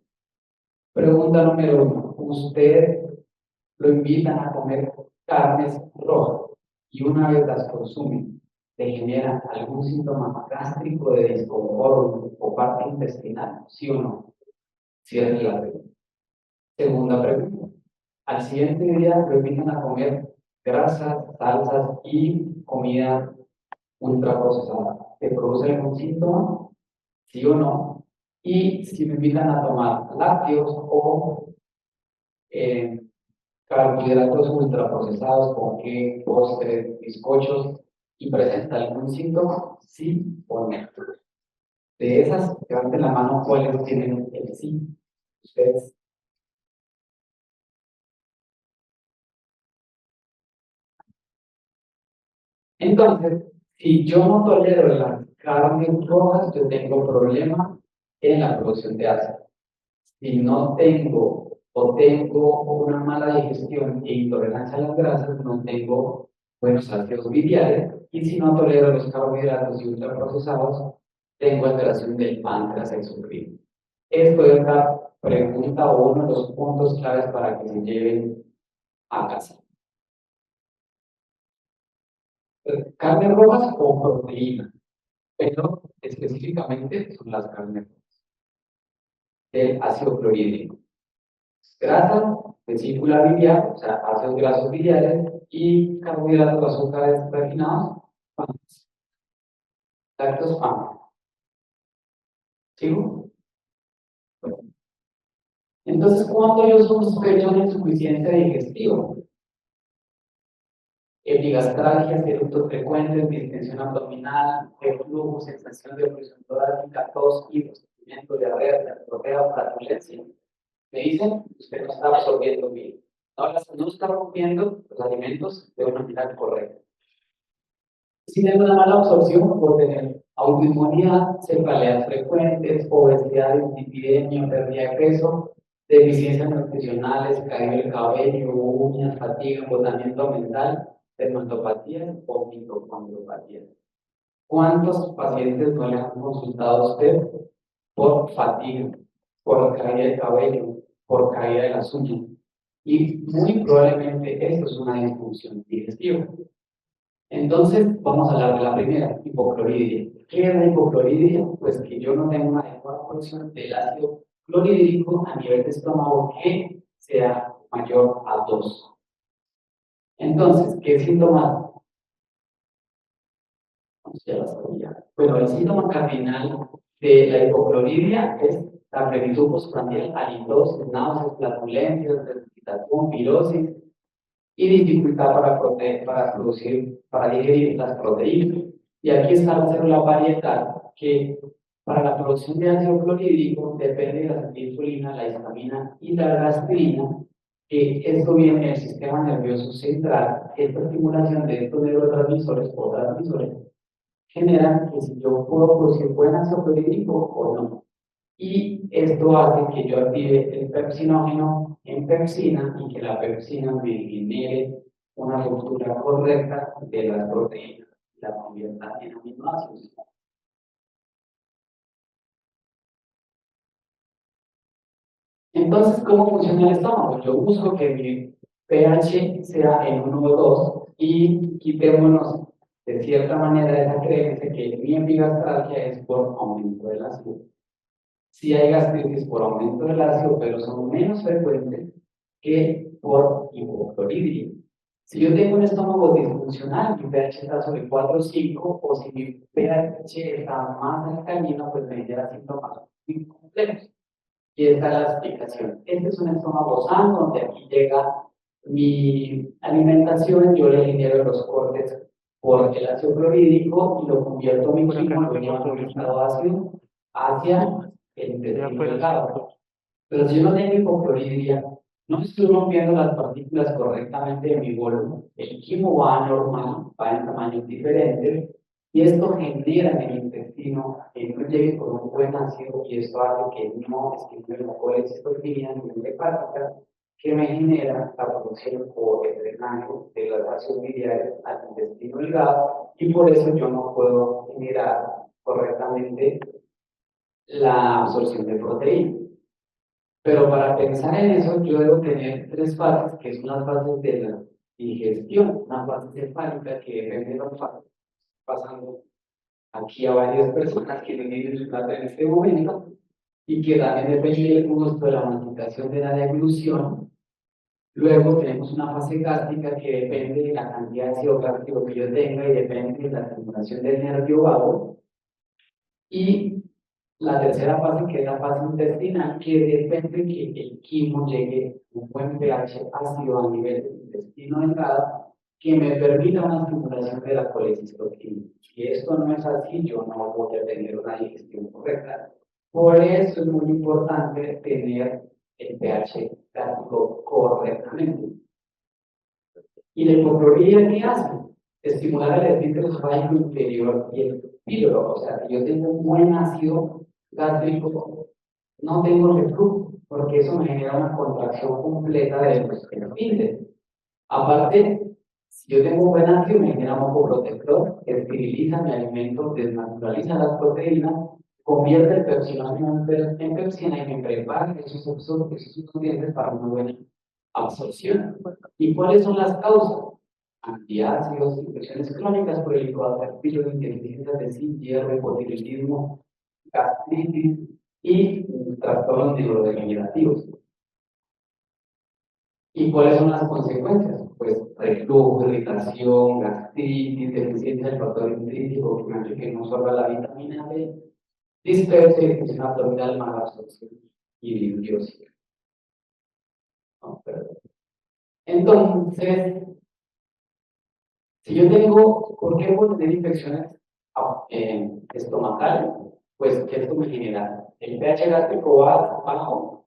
Pregunta número 1. Usted lo invitan a comer carnes rojas y una vez las consume, ¿le genera algún síntoma gástrico de disconfort o parte intestinal? ¿Sí o no? Cierre la pregunta. Segunda pregunta. Al siguiente día lo invitan a comer grasas, salsas y comida ultraprocesada. ¿Te produce algún síntoma? ¿Sí o no? Y si me invitan a tomar lácteos o carbohidratos ultraprocesados, ponqué, postres, bizcochos, y presenta algún síntoma, sí o no. De esas, levanten la mano cuáles tienen el sí. Ustedes. Entonces, si yo no tolero las carnes rojas, yo tengo problema en la producción de ácido. Si no tengo o tengo una mala digestión e intolerancia a las grasas, no tengo buenos ácidos biliares. Y si no tolero los carbohidratos y ultraprocesados, tengo alteración del páncreas exocrino. Esto es la pregunta o uno de los puntos claves para que se lleven a casa. ¿Carnes rojas o proteína? Pero específicamente son las carnes rojas. El ácido clorhídrico. Grasa, vesícula biliar, o sea, ácidos grasos biliares, y carbohidratos, azúcares refinados, pan. Lácteos, pan. ¿Sigo? Bueno. Entonces, ¿cuándo yo sospecho una insuficiencia digestiva? Epigastralgia, eructos frecuentes, distensión abdominal, reflujo, sensación de opresión torácica, tos, hiposentimiento, diarrea, diarrea, flatulencia. Me dicen, usted no está absorbiendo bien. Ahora, no está rompiendo los alimentos de una manera correcta. Si tengo una mala absorción, puedo tener autoinmunidad, cefaleas frecuentes, obesidad, dislipidemia, pérdida de peso, deficiencias nutricionales, caída del cabello, uñas, fatiga, agotamiento mental, dermatopatías o mitocondriopatías. ¿Cuántos pacientes no le han consultado a usted por fatiga, por caída de cabello, por caída de las uñas? Y muy probablemente esto es una disfunción digestiva. Entonces, vamos a hablar de la primera, hipocloridria. ¿Qué es la hipocloridria? Pues que yo no tengo una adecuada producción del ácido clorhídrico a nivel de estómago que sea mayor a 2. Entonces, ¿qué síntomas? Ya lo sabía. Bueno, el síntoma cardinal de la hipocloridria es la plenitud postprandial, halitosis, náuseas, flatulencias, debilitación, pirosis y dificultad para digerir las proteínas. Y aquí está la célula parietal, que para la producción de ácido clorhídrico depende de la acetilcolina, la histamina y la gastrina, que esto viene del sistema nervioso central. Esta estimulación de estos neurotransmisores o transmisores genera que si yo puedo producir buen ácido clorhídrico o no. Y esto hace que yo active el pepsinógeno en pepsina y que la pepsina me genere una ruptura correcta de las proteínas y la convierta en aminoácidos. Entonces, ¿cómo funciona el estómago? Yo busco que mi pH sea en 1 o 2 y quitémonos de cierta manera esa creencia que mi epigastralgia es por aumento del ácido. Sí hay gastritis por aumento del ácido, pero son menos frecuentes que por hipocloridria. Si yo tengo un estómago disfuncional, mi pH está sobre 4 o 5, o si mi pH está más alcalino, pues me genera síntomas muy complejos. Y esta es la explicación. Este es un estómago sano, donde aquí llega mi alimentación, yo le genero los cortes por el ácido clorhídrico y lo convierto en mi quimo, lo llevo a un estado ácido hacia el intestino delgado. Pero si yo no tengo hipocloridria, no estoy rompiendo las partículas correctamente de mi bolo, el quimo va normal, va en tamaños diferentes, y esto genera en el intestino que no llegue con un buen ácido, y esto hace que no estimule la colecistoquina ni la hepática, que me genera la producción o el drenaje de los ácidos biliares al intestino delgado, y por eso yo no puedo generar correctamente la absorción de proteína. Pero para pensar en eso, yo debo tener 3 fases, que son las fases de la digestión, una fase cefálica que depende de lo que está pasando aquí a varias personas que tienen su plato en este momento, y que también depende del gusto de la masticación de la deglución. Luego tenemos una fase gástrica que depende de la cantidad de ácido gástrico que yo tenga y depende de la estimulación del nervio vago. Y la tercera fase, que es la fase intestinal, que depende que el quimo llegue a un buen pH ácido a nivel del intestino delgado, que me permita una estimulación de la colecistoquina. Si esto no es así, yo no voy a tener una digestión correcta. Por eso es muy importante tener el pH gástrico correctamente. ¿Y la hipocloridria qué hace? Estimular el esfínter esofágico inferior y el píloro. O sea, si yo tengo un buen ácido gástrico, no tengo reflujo, porque eso me genera una contracción completa del esfínter. Aparte, si yo tengo un buen ácido, me genera un protector, esteriliza mi alimento, desnaturaliza las proteínas, convierte el pepsinógeno en pepsina y me prepara esos nutrientes para una buena absorción. ¿Y cuáles son las causas? Antiácidos, infecciones crónicas por el coacerpillo, deficiencias de zinc, hierro, hipotiroidismo, gastritis y trastornos neurodegenerativos. ¿Y cuáles son las consecuencias? Pues reflujo, irritación, gastritis, deficiencia del factor intrínseco que me hace que no absorba la vitamina D, dispersia, difusión abdominal, mala absorción y disbiosis. No, entonces, si yo tengo, ¿por qué puedo tener infecciones estomacales? Pues que esto me genera el pH gástrico bajo,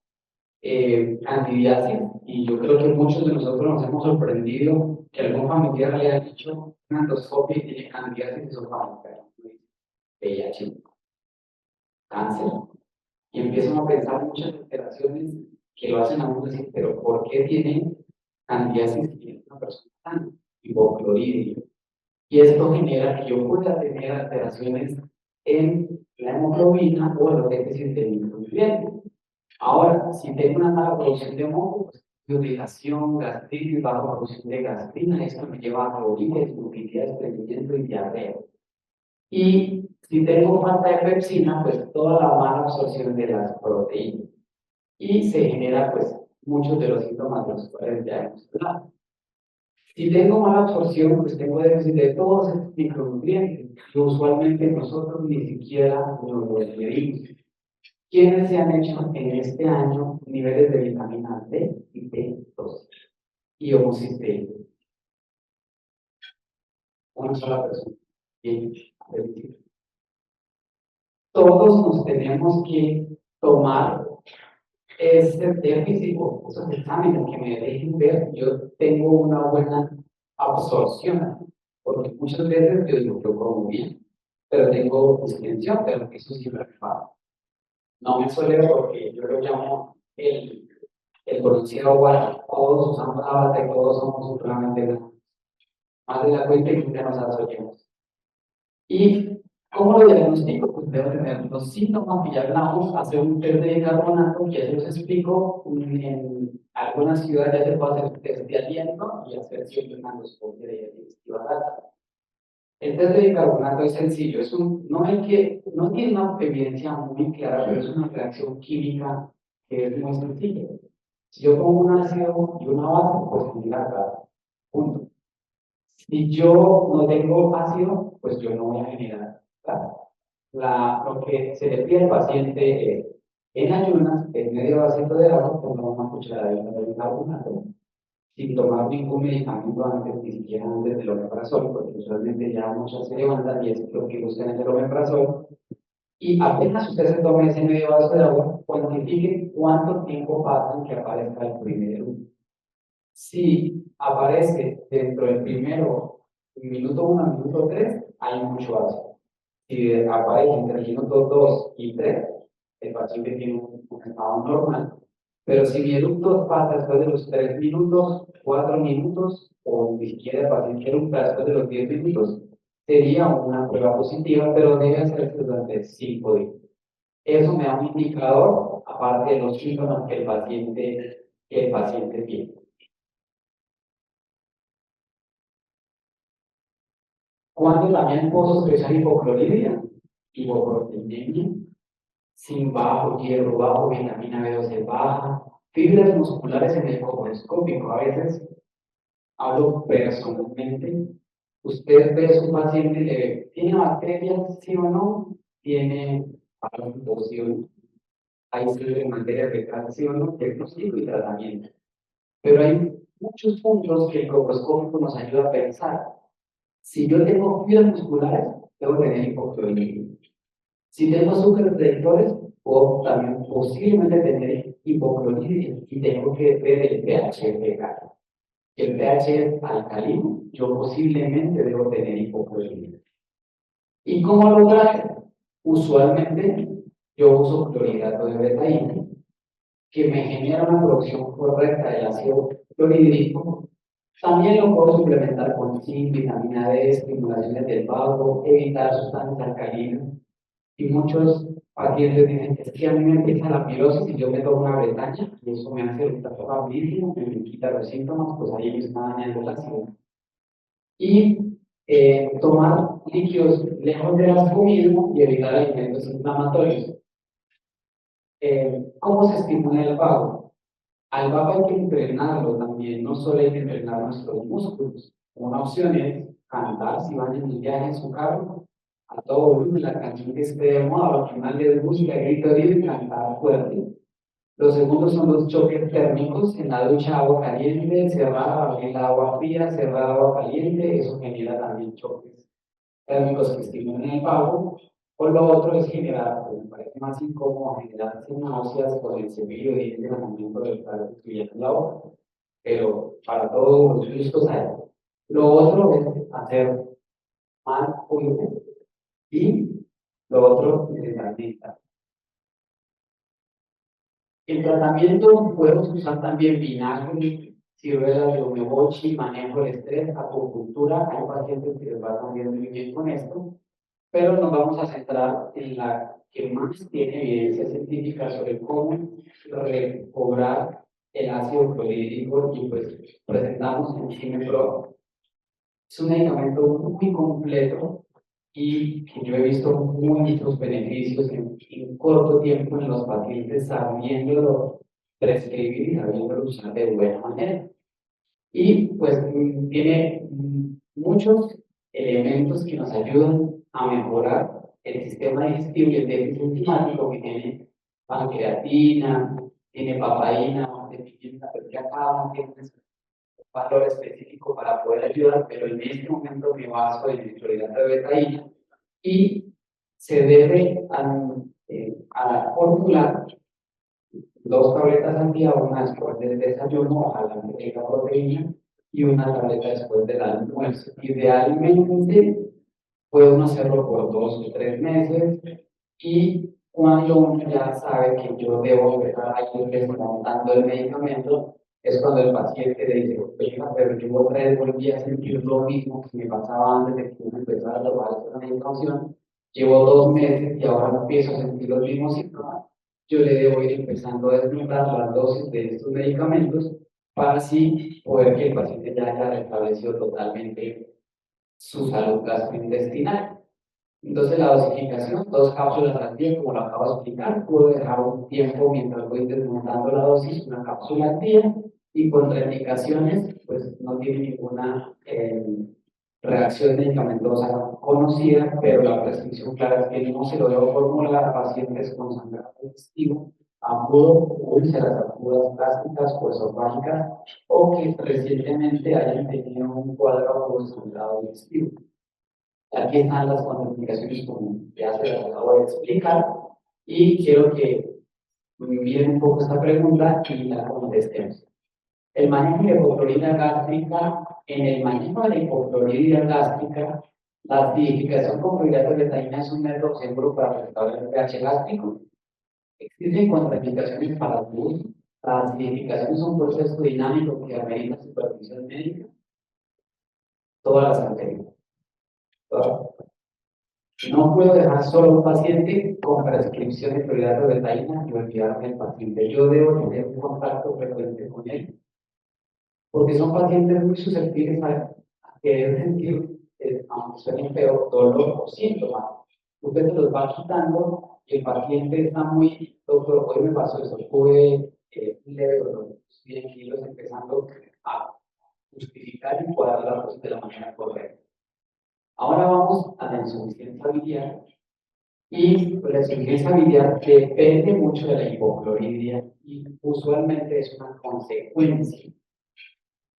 candidiasis, y yo creo que muchos de nosotros nos hemos sorprendido que algún familiar le ha dicho una endoscopia y tiene candidiasis esofágica, VIH, cáncer, y empiezan a pensar muchas alteraciones que lo hacen a uno decir, pero ¿por qué tiene candidiasis si es una persona sana? Hipocloridria. Y esto genera que yo pueda tener alteraciones en la hemoglobina o los déficits de micronutrientes. Ahora, si tengo una mala producción de moco, pues irritación, gastritis, baja producción de gastrina, esto me lleva a clorines, mucosidad, estreñimiento y diarrea. Y si tengo falta de pepsina, pues toda la mala absorción de las proteínas. Y se genera, pues, muchos de los síntomas de los cuales ya hemos hablado. Si tengo mala absorción, pues tengo déficit de todos estos micronutrientes, que usualmente nosotros ni siquiera nos los medimos. ¿Quiénes se han hecho en este año niveles de vitamina D y B12 y homocisteína? Una sola persona. Bien, todos nos tenemos que tomar ese déficit o esos exámenes que me dejen ver, yo tengo una buena absorción, porque muchas veces yo digo, yo como bien, pero tengo distensión, pero eso siempre me pasa. No me suele ver porque yo lo llamo el conocido guarapo, todos usamos la bata y todos somos supremamente más de la cuenta y nunca nos absorbemos. ¿Y cómo lo diagnostico? Pues debo tener los síntomas que ya hablamos, hacer un test de bicarbonato, que ya se los explico. En algunas ciudades ya se puede hacer un test de aliento y hacer siempre una endoscopia de digestiva alta. El test de bicarbonato es sencillo, no tiene una evidencia muy clara, pero es una reacción química que es muy sencilla. Si yo pongo un ácido y una base, pues genera cada punto. Si yo no tengo ácido, pues yo no voy a generar nada. Lo que se le pide al paciente es, en ayunas, en medio vasito de agua, tomar una cucharadita de bicarbonato, sin tomar ningún medicamento antes, ni siquiera antes del omeprazol, porque usualmente ya muchas se levantan y es lo que buscan es el omeprazol. Y apenas usted se tome ese medio vaso de agua, cuantifique cuánto tiempo pasa en que aparezca el primer. Si aparece dentro del primero, minuto 1 al minuto 3, hay mucho ácido. Si aparece entre el minuto 2 y 3, el paciente tiene un estado normal. Pero si mi eructo pasa después de los 3 minutos, 4 minutos, o ni siquiera el paciente eructa después de los 10 minutos, sería una prueba positiva, pero debe hacerse durante 5 días. Eso me da un indicador, aparte de los síntomas que el paciente tiene. Cuando también puedo sospechar hipocloridria, hipoproteinemia, sin bajo hierro, bajo vitamina B12 baja, fibras musculares en el colonoscópico. A veces hablo personalmente. Usted ve a su paciente y le ve, ¿tiene bacterias, sí o no? ¿Tiene algo, sí o no? Hay estudios en materia fecal, sí o no, diagnóstico y tratamiento. Pero hay muchos puntos que el colposcópico nos ayuda a pensar. Si yo tengo fibras musculares, debo tener hipocloridria. Si tengo azúcares predictores, puedo también posiblemente tener hipocloridria y tengo que ver el pH fecal. El pH es alcalino, yo posiblemente debo tener hipocloridria. ¿Y cómo lo trato? Usualmente yo uso clorhidrato de betaína, que me genera una producción correcta del ácido clorhídrico. También lo puedo suplementar con zinc, vitamina D, estimulaciones del vago, evitar sustancias alcalinas. Y muchos pacientes dicen, es que a mí me empieza la pirosis y yo me tomo una bretaña y eso me hace un trato rapidísimo, me quita los síntomas, pues ahí me está dañando la salud. Y tomar líquidos lejos del alcoholismo y evitar alimentos inflamatorios. ¿Cómo se estimula el vago? Al vago hay que entrenarlo también, no solo hay que entrenar nuestros músculos. Una opción es cantar si van en el viaje en su carro, a todo volumen, la canción que esté de moda, lo que más les gusta, grito y cantar fuerte. Los segundos son los choques térmicos, en la ducha agua caliente, cerrada, en la agua fría, cerrada agua caliente, eso genera también choques térmicos que estimulan el vago. O lo otro es generar, me parece más incómodo, generar náuseas con el cepillo de dientes en el momento de estar estudiando la boca, pero para todos los gustos hay. Lo otro es hacer mal juicio y lo otro es la lista. El tratamiento podemos usar también vinagre, ciruelas de umeboshi, manejo de estrés, acupuntura. Hay pacientes que les va también muy bien con esto, pero nos vamos a centrar en la que más tiene evidencia científica sobre cómo recobrar el ácido clorhídrico y pues presentamos en Cimepro. Es un medicamento muy completo y que yo he visto muchos beneficios en corto tiempo en los pacientes sabiéndolo prescribir y sabiéndolo usar de buena manera. Y pues tiene muchos elementos que nos ayudan a mejorar el sistema digestivo y el déficit enzimático que tiene pancreatina, tiene papaína, de pimienta, pero ya cada uno tiene un valor específico para poder ayudar, pero en este momento me baso en el clorhidrato de betaína y se debe a formular 2 tabletas al día, una después del desayuno, ojalá que tenga proteína, y una tableta después del almuerzo. Idealmente puede uno hacerlo por 2 o 3 meses y cuando uno ya sabe que yo debo empezar a ir desmontando el medicamento, es cuando el paciente le dice, oiga, pero yo otra vez volví a sentir lo mismo que me pasaba antes de que uno empezara a tomar esta medicación, llevo 2 meses y ahora empiezo a sentir los mismos síntomas. Yo le debo ir empezando a desmontar las dosis de estos medicamentos para así poder que el paciente ya haya restablecido totalmente su salud gastrointestinal. Entonces la dosificación, 2 cápsulas al día, como lo acabo de explicar, puedo dejar un tiempo mientras voy desmontando la dosis, una cápsula al día, y contraindicaciones, pues no tiene ninguna reacción medicamentosa conocida, pero la prescripción clara es que no se lo debo formular a pacientes con sangrado digestivo, agudo, úlceras agudas gástricas o esofágicas, o que recientemente hayan tenido un cuadro agudo de sangrado digestivo. Aquí están las contraindicaciones como ya se las acabo de explicar y quiero que miren un poco esta pregunta y la contestemos. El manejo de hipocloridria gástrica, en el manejo de la hipocloridria gástrica, la acidificación con clorhidrato de betaína es un método seguro para restaurar el pH gástrico. Existen contraindicaciones para el uso. La acidificación es un proceso dinámico que amerita supervisión médica. Todas las anteriores. No puedo dejar solo a un paciente con prescripción de clorhidrato de betaína y olvidarme del paciente. Yo debo tener un contacto frecuente con él, porque son pacientes muy susceptibles a querer sentir, aunque suene feo, dolor o síntomas. Usted se los va quitando y el paciente está muy, doctor, hoy me pasó eso, tuve un leve dolor, 100 kilos, empezando a justificar y cuadrar la dosis de la manera correcta. Ahora vamos a la insuficiencia biliar. Y la insuficiencia biliar depende mucho de la hipocloridria y usualmente es una consecuencia.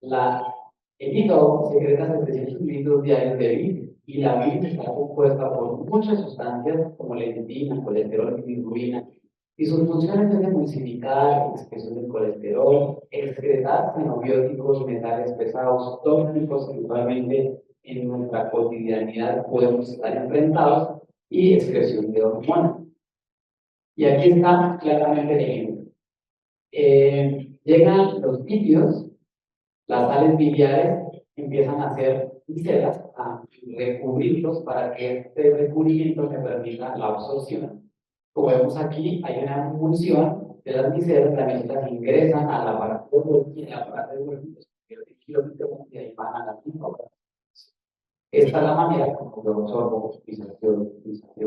El hígado secreta 700 litros diarios de bilis y la bilis está compuesta por muchas sustancias como leptina, colesterol y bilirrubina. Y sus funciones es emulsificar, expresión del colesterol, excretar xenobióticos, metales pesados, tóxicos que usualmente en nuestra cotidianidad podemos estar enfrentados y excreción de hormonas. Y aquí está claramente el ejemplo. Llegan los lípidos, las sales biliares empiezan a hacer micelas, a recubrirlos para que este recubrimiento me permita la absorción. Como vemos aquí, hay una emulsión de las micelas, las micelas ingresan al aparato de Golgi, el aparato de Golgi de kilómetros y ahí van a la linfa. Esta es la manera como yo absorbo mis ácidos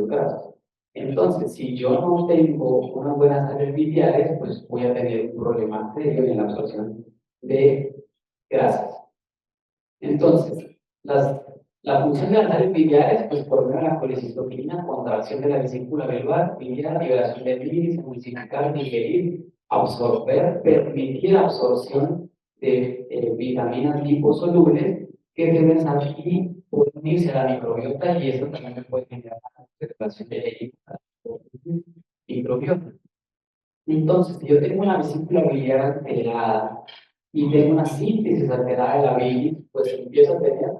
grasos. Entonces, si yo no tengo unas buenas sales biliares, pues voy a tener un problema serio en la absorción de grasas. Entonces, la función de las sales biliares, pues por medio de la colecistokina, contracción de la vesícula biliar, liberación de bilis, emulsificar, digerir, absorber, permitir absorción de vitaminas liposolubles que deben salir y pueden unirse a la microbiota y esto también me puede generar regulación de microbiota. Entonces, si yo tengo una vesícula biliar alterada y tengo una síntesis alterada de la bilis, pues empiezo a tener,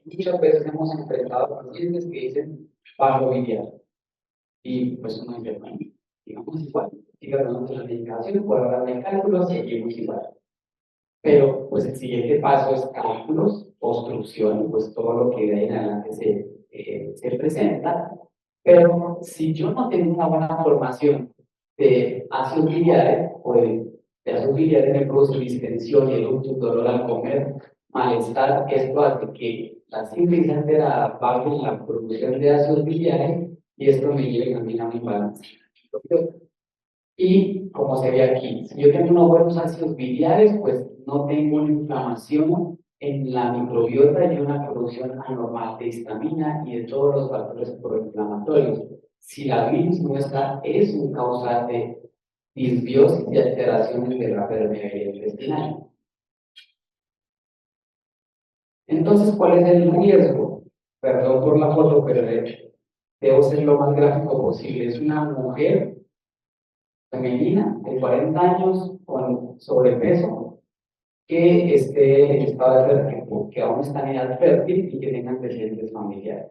muchas veces hemos enfrentado a pacientes que dicen paro biliar. Y pues uno dice, bueno, digamos igual, siga tomando la medicación, por ahora de cálculos, seguimos igual. Pero pues el siguiente paso es cálculos, obstrucción, y pues todo lo que de ahí en adelante se presenta. Pero si yo no tengo una buena formación de ácidos biliares, o de ácidos biliares me produce distensión y eructo, dolor al comer, malestar, esto hace que la síntesis alterada baje la producción de ácidos biliares y esto me lleva también a un imbalance. Y como se ve aquí, si yo tengo unos buenos ácidos biliares, pues no tengo una inflamación en la microbiota y una producción anormal de histamina y de todos los factores proinflamatorios. Si la bilis nuestra es un causante de disbiosis y alteraciones de la permeabilidad intestinal. Entonces, ¿cuál es el riesgo? Perdón por la foto, pero debo ser lo más gráfico posible. Es una mujer femenina de 40 años con sobrepeso que esté en estado de fértil, que aún está en edad fértil y que tenga antecedentes familiares.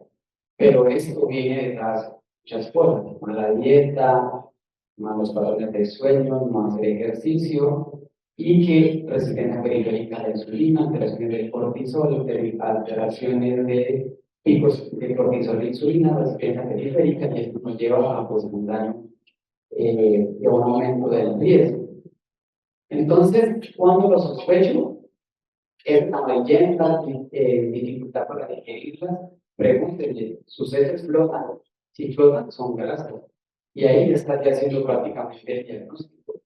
Pero esto viene detrás de muchas cosas, mala dieta, malos patrones de sueño, no hacer ejercicio y que resistencia periférica a la insulina, alteraciones del cortisol, alteraciones de picos de cortisol e insulina, resistencia periférica, y esto nos lleva a pues, un daño de un aumento del riesgo. Entonces, cuando lo sospecho, es amarillenta, dificultad para digerirlas, pregúntenle, ¿sus heces flotan? Si flotan, son grasas. Y ahí estaría haciendo prácticamente el diagnóstico.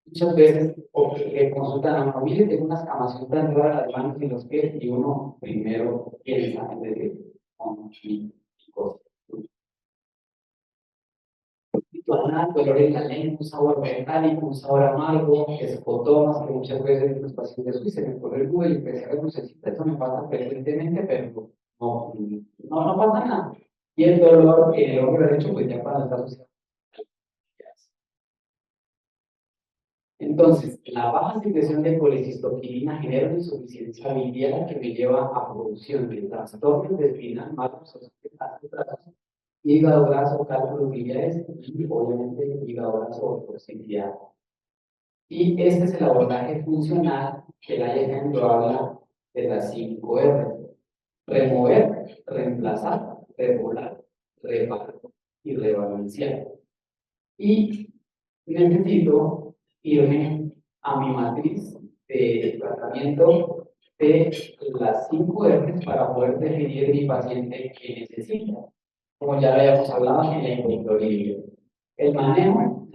Muchas veces consultan a una familia, tengo unas camaciones tan raras en las manos y los pies, y uno primero piensa en decir, cosas. Dolor en la lengua, un sabor metálico, un sabor amargo, escotomas, que muchas veces los pacientes se me corre el cuello y empecé a ver lucecita, eso me pasa frecuentemente, pero no pasa nada. Y el dolor en el hombro derecho, pues ya cuando está asociado. Entonces, la baja secreción de colecistoquinina genera una insuficiencia biliar que me lleva a producción de trastornos intestinal, malos hígado graso, cálculos biliares y obviamente hígado graso o toxicidad. Y este es el abordaje funcional que la IEM habla de las 5 R: remover, reemplazar, regular, reparar y rebalancear. Y necesito irme a mi matriz de tratamiento de las 5 R para poder definir mi paciente que necesita. Como ya lo habíamos hablado en la inventoría. El manejo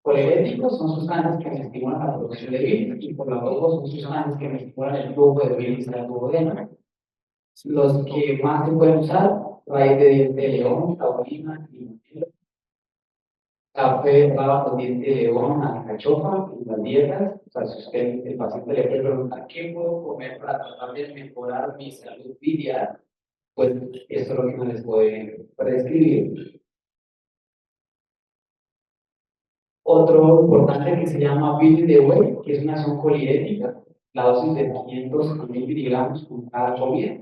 colerético son sustancias que me estimulan la producción de bilis y por lo tanto son sustancias que me estimulan el flujo de bilis al duodeno. Los que más se pueden usar, raíz de diente de león, taurina, limonero, café, baba con diente de león, alcachofa, en las dietas. O sea, si usted, el paciente le puede preguntar, ¿qué puedo comer para tratar de mejorar mi salud biliar? Pues esto es lo que no les puede prescribir. Otro importante que se llama bilis de whey, que es una acción colirética, la dosis de 500 a 1000 miligramos con cada comida.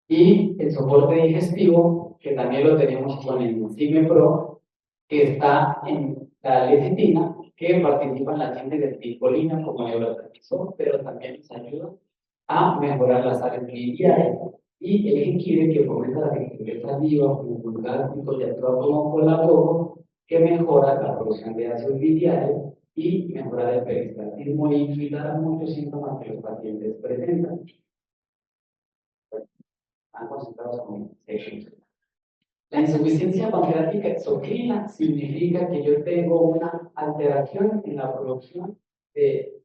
Y el soporte digestivo, que también lo tenemos con el Enzime Pro, que está en la lecitina, que participa en la síntesis de glicolina como neurotransmisor, pero también nos ayuda a mejorar las sales biliares. Y el jengibre, que fomenta la digestión saliva, como gástrico y actúa como colágeno, que mejora la producción de ácidos biliares y mejora el peristaltismo y evitar muchos síntomas que los pacientes presentan. Están concentrados con sexo. La insuficiencia pancreática exocrina significa que yo tengo una alteración en la producción de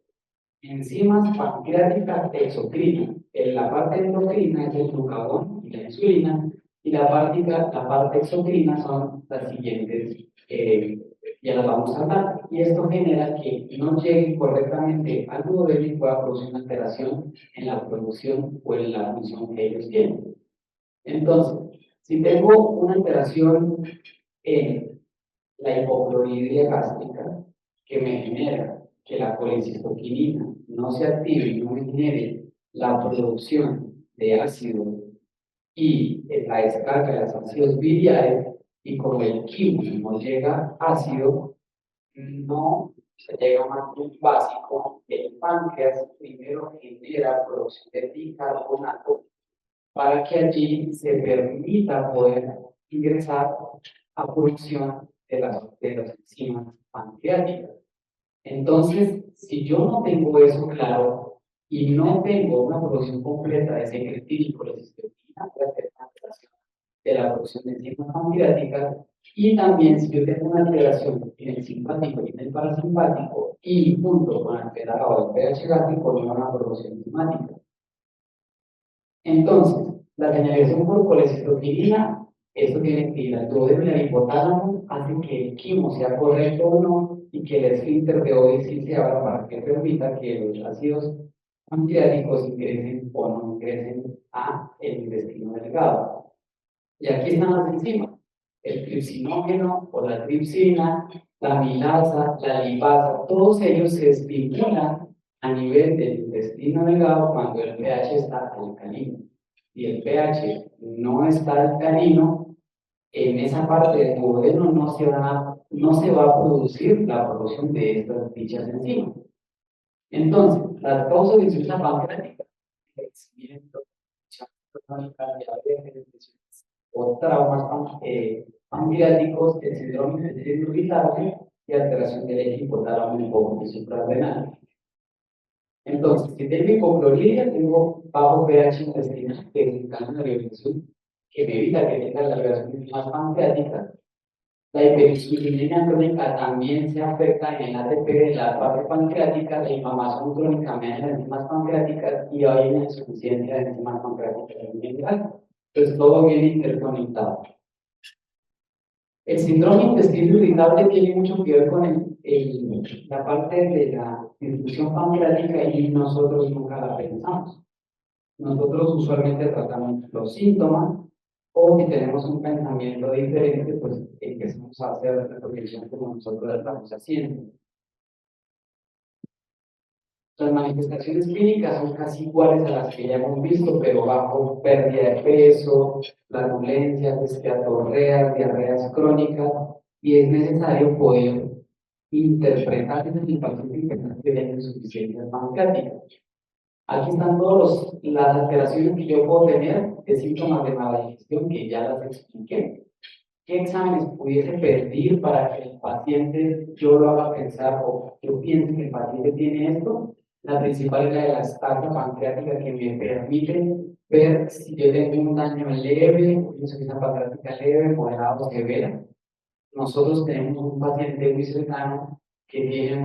enzimas pancreáticas exocrinas. En la parte endocrina es el glucagón y la insulina, y la parte exocrina son las siguientes, ya las vamos a hablar. Y esto genera que no llegue correctamente al duodeno y pueda producir una alteración en la producción o en la función que ellos tienen. Entonces, Si tengo una alteración en la hipocloridria gástrica que me genera que la colecistoquinina no se active y no me genere la producción de ácido y la descarga de los ácidos biliares, y como el quimo no llega ácido, no se llega a un básico, el páncreas primero genera producción de bicarbonato para que allí se permita poder ingresar a producción de las enzimas pancreáticas. Entonces, si yo no tengo eso claro y no tengo una producción completa de secretina y colecistoquina, voy a hacer una alteración de la producción de enzimas pancreáticas. Y también, si yo tengo una alteración en el simpático y en el parasimpático, y junto con alterado del pH gástrico, no una producción enzimática. Entonces, la señalización por colecistoquinina, esto tiene que ir al duodeno y al hipotálamo, hace que el quimo sea correcto o no, y que el esfínter de Oddi se abra para que permita que los ácidos pancreáticos ingresen o no ingresen a el intestino delgado. Y aquí están las enzimas: el tripsinógeno o la tripsina, la milasa, la lipasa, todos ellos se estimulan a nivel del intestino delgado cuando el pH está alcalino. Y el pH no está alcalino, en esa parte del duodeno no se va a producir la producción de estas dichas enzimas. Entonces, la causa de insuficiencia pancreática, crecimiento, crónica, diabetes, o traumas pancreáticos, el síndrome de intestino irritable y alteración del eje hipotálamo hipófisis suprarrenal. Entonces, si tengo hipocloridria, tengo bajo pH intestinal, que desencadena la liberación, que me evita que tenga la liberación más pancreática. La hiperinsulinemia crónica también se afecta en el ATP de la parte pancreática, la inflamación crónica me daña las enzimas pancreáticas y hay una insuficiencia de enzimas pancreáticas en general. Entonces, todo viene interconectado. El síndrome intestino irritable tiene mucho que ver con la parte de la disfunción pancreática y nosotros nunca la pensamos. Nosotros usualmente tratamos los síntomas, o si tenemos un pensamiento diferente, pues empezamos a hacer la reflexión como nosotros la estamos haciendo. Las manifestaciones clínicas son casi iguales a las que ya hemos visto, pero bajo pérdida de peso, flatulencia, diarreas, diarreas crónicas, y es necesario poder interpretar en el paciente que tiene insuficiencia pancreática. Aquí están todas las alteraciones que yo puedo tener de síntomas de mala digestión que ya las expliqué. ¿Qué exámenes pudiese pedir para que el paciente yo lo haga pensar o yo piense que el paciente tiene esto? La principal es la de la estaca pancreática, que me permite ver si yo tengo un daño leve, una insuficiencia pancreática leve, moderada o severa. Nosotros tenemos un paciente muy cercano que tiene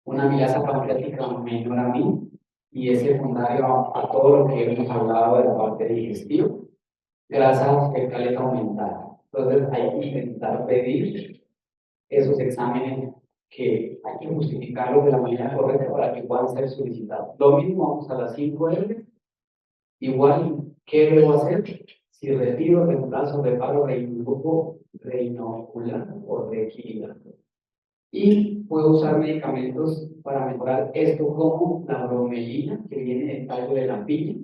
una milasa pancreática menor a mí, y es secundario a todo lo que hemos hablado de la parte digestiva, grasas fecales aumentadas. Entonces hay que intentar pedir esos exámenes que hay que justificarlos de la manera correcta para que puedan ser solicitados. Lo mismo, vamos a las 5R, igual, ¿qué debo hacer? Si retiro, reemplazo, reparo, reinduzco, reinocular o reequilibrar. Y puedo usar medicamentos para mejorar esto, como la bromelina, que viene del tallo de la piña.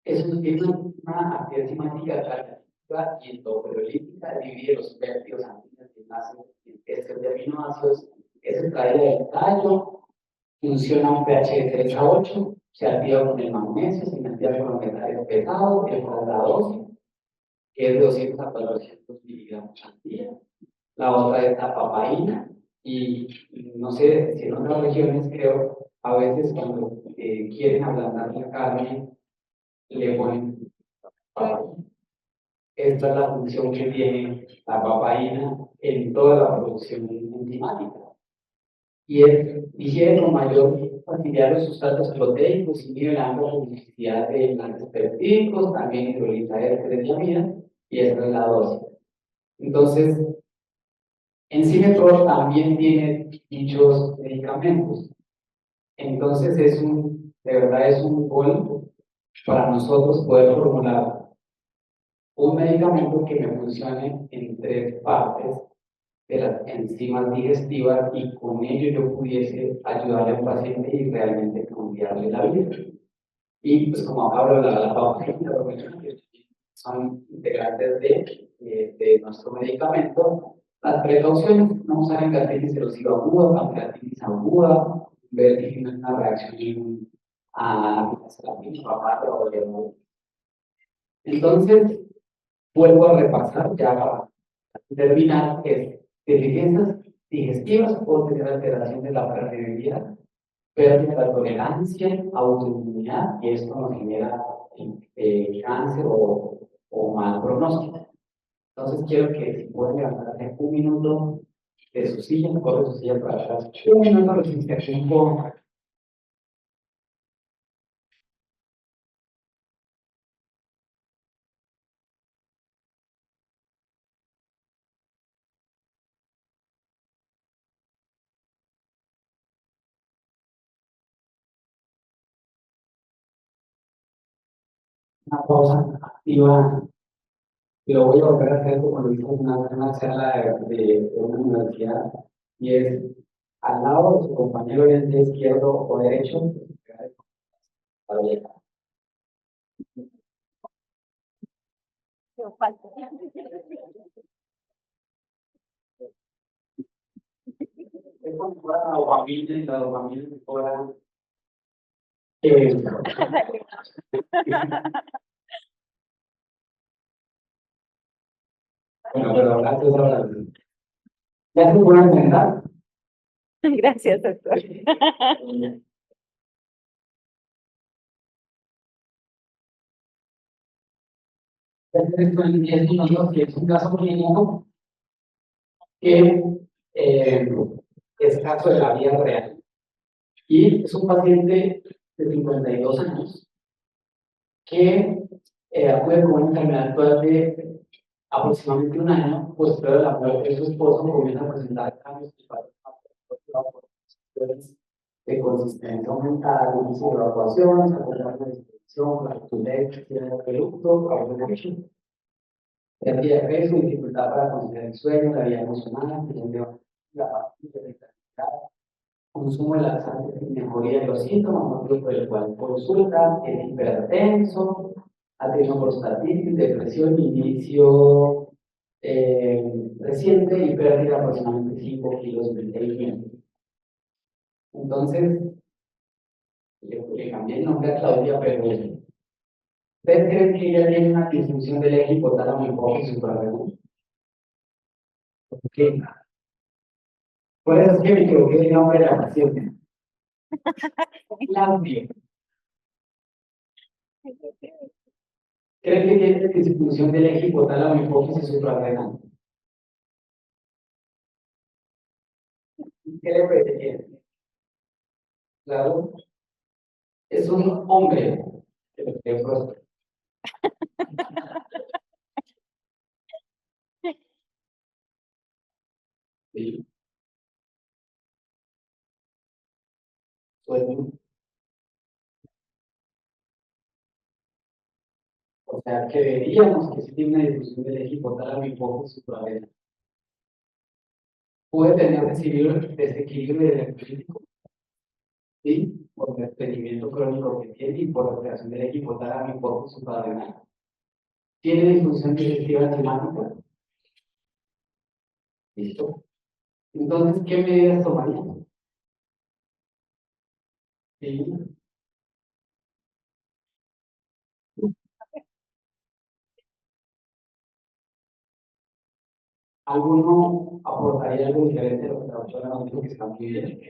Eso tiene una actividad enzimática característica y endoperolítica, divide los péptidos sanguíneos en ésteres de aminoácidos, es extraída del tallo, funciona a un pH de 3 a 8, se activa con el magnesio, se activa con los metales pesados, la dosis, que es de 200 a 400 miligramos al día. La otra es la papaína, y no sé si en otras regiones, creo, a veces cuando quieren ablandar la carne, le ponen papaína. Esta es la función que tiene la papaína en toda la producción enzimática. Y digiere con mayor facilidad los sustratos proteicos, inhibe la necesidad de antipeptídicos, también hidroliza L3-tiamina, y esta es la dosis. Entonces, Enzymepro también tiene dichos medicamentos. Entonces, de verdad es un gol para nosotros poder formular un medicamento que me funcione en 3 partes de las enzimas digestivas y con ello yo pudiese ayudarle al paciente y realmente cambiarle la vida. Y pues como hablo de la pauta, son integrantes de nuestro medicamento, las precauciones, no usar gastritis erosiva aguda, pancreatitis aguda, ver que tiene una reacción a la papá o de. Entonces, vuelvo a repasar ya para terminar, es deficiencias digestivas o tener alteración de la permeabilidad, pérdida de la tolerancia, autoinmunidad, y esto nos genera cáncer o mal pronóstico. Entonces quiero que si pueden levantarse un minuto de su silla, corre su silla para atrás, un minuto de respiración con una pausa activa. Y lo voy a volver a hacer como lo hice en una charla de una universidad, y es al lado de su compañero de izquierdo o derecho, para llegar. Es como si fuera la dopamina y la dopamina si fuera. Bueno, pero gracias ahora. ¿Ya se pueden sentar? Gracias, doctor. Esto en 10 minutos, que es un caso clínico que es caso de la vida real. Y es un paciente de 52 años que acude con una enfermedad actual de aproximadamente un año, pues pero la muerte de su esposo comienza a presentar cambios de consistencia aumentada, inicio de evacuaciones, acompañamiento de distensión, flacidez, tiene el peludo, causa de leche, pérdida de peso, dificultad para conciliar el sueño, la vida emocional, la vitalidad, consumo de laxantes y mejoría de los síntomas, motivo por el cual consulta, es hipertenso, ha tenido prostatitis, depresión, inicio reciente y pérdida aproximadamente 5 kilos de peso. Entonces, le cambié el nombre a Claudia, pero ¿ustedes creen que ella tiene una disfunción del eje hipotálamo hipófisis suprarrenal? ¿Por qué? Por eso es que me equivoqué el nombre de la paciente. Claudia. ¿Creen que tiene disfunción del eje hipotálamo hipófisis suprarrenal? ¿Qué le parece que es? Claro, es un hombre que lo tiene próstata. Sí, sueño. O sea, que veríamos que sí tiene una disfunción del eje hipotálamo hipófisis suprarrenal. Puede tener desequilibrio electrolítico, ¿sí? Por el estreñimiento crónico que tiene y por la alteración del eje hipotálamo hipófisis suprarrenal. ¿Tiene disfunción digestiva enzimática? Listo. Entonces, ¿qué medidas tomaríamos? ¿Sí? ¿Alguno aportaría algo diferente a lo que la doctora nos dijo que está muy bien?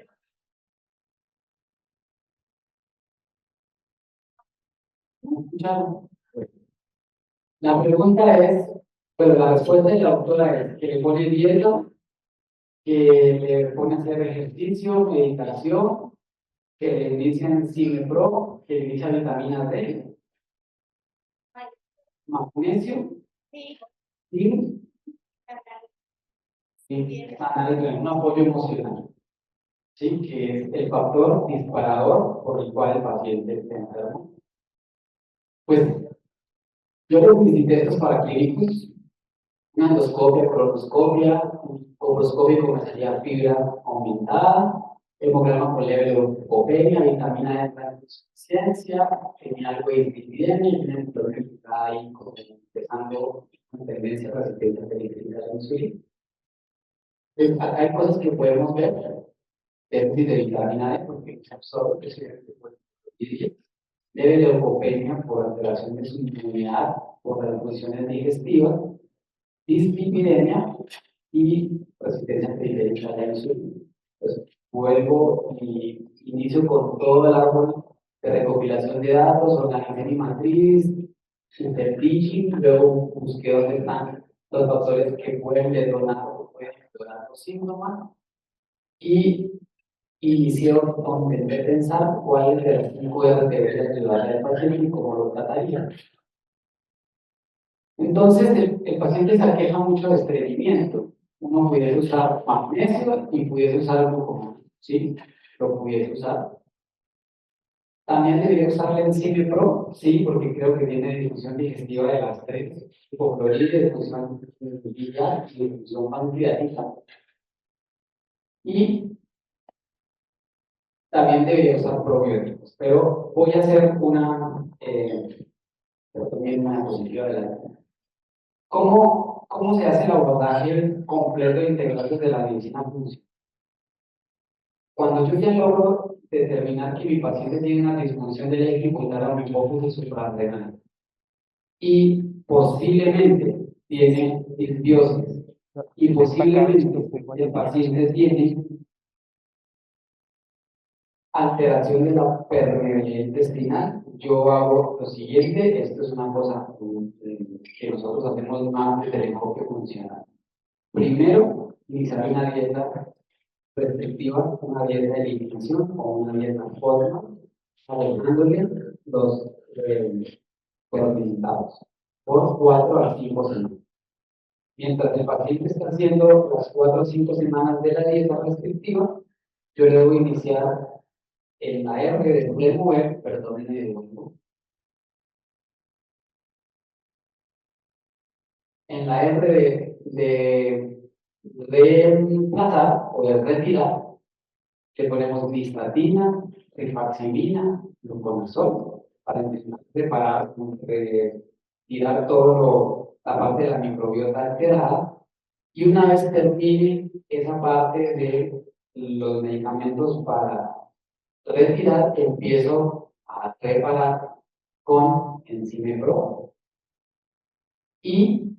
¿No escucharon? Pues, la pregunta es, pero la respuesta de la doctora es que le pone dieta, que le pone a hacer ejercicio, meditación, que le inician Cinepro, que le inicia vitamina D, magnesio, y un apoyo emocional, ¿sí? Que es el factor disparador por el cual el paciente está enfermo. Pues Yo publicité estos paraclínicos, una endoscopia, colonoscopia, coproscopia con necesidad fibra aumentada, hemograma con leve leucopenia, vitamina D para insuficiencia, algo de dislipidemia y una microbiota ahí como empezando con tendencia a resistencia penicilina a la insulina. Acá hay cosas que podemos ver, déficit de vitamina D porque se absorbe precisamente por el leve leucopenia por alteración de su inmunidad por las funciones digestivas, dislipidemia y resistencia periférica a la insulina. Entonces, vuelvo y inicio con todo el árbol de recopilación de datos, organicé mi matriz, interteaching, luego busqué dónde están los factores que pueden detonar o pueden empeorar los síntomas y inició con intenté pensar cuáles de las 5 R debería ayudar al paciente y cómo lo trataría. Entonces, el paciente se aqueja mucho de estreñimiento. Uno pudiese usar magnesio y pudiese usar glucosamina, ¿sí? Lo pudiese usar. También debería usar el Enzime Pro, sí, porque creo que tiene difusión digestiva de las tres, hipocloride, difusión biliar y difusión pancreática. Y también debería usar probióticos, pero voy a hacer también una diapositiva de la. ¿Cómo se hace el abordaje completo e integral desde la medicina funcional? Cuando yo ya logro determinar que mi paciente tiene una disfunción del eje hipotálamo hipófisis suprarrenal y posiblemente tiene disbiosis y posiblemente el paciente tiene alteración de la permeabilidad intestinal, yo hago lo siguiente, esto es una cosa que nosotros hacemos más desde el enfoque funcional. Primero, iniciar una dieta restrictiva, una dieta de eliminación o una dieta forma, alejándole los visitados por 4 a 5 semanas. Mientras el paciente está haciendo las 4 o 5 semanas de la dieta restrictiva, yo le voy a iniciar en la R de mover, perdónenme de nuevo. En la R de reemplazar o de retirar, le ponemos nistatina, rifaximina, gluconazol, para empezar a preparar, tirar la parte de la microbiota alterada. Y una vez termine esa parte de los medicamentos para retirar, empiezo a preparar con Enzime Pro y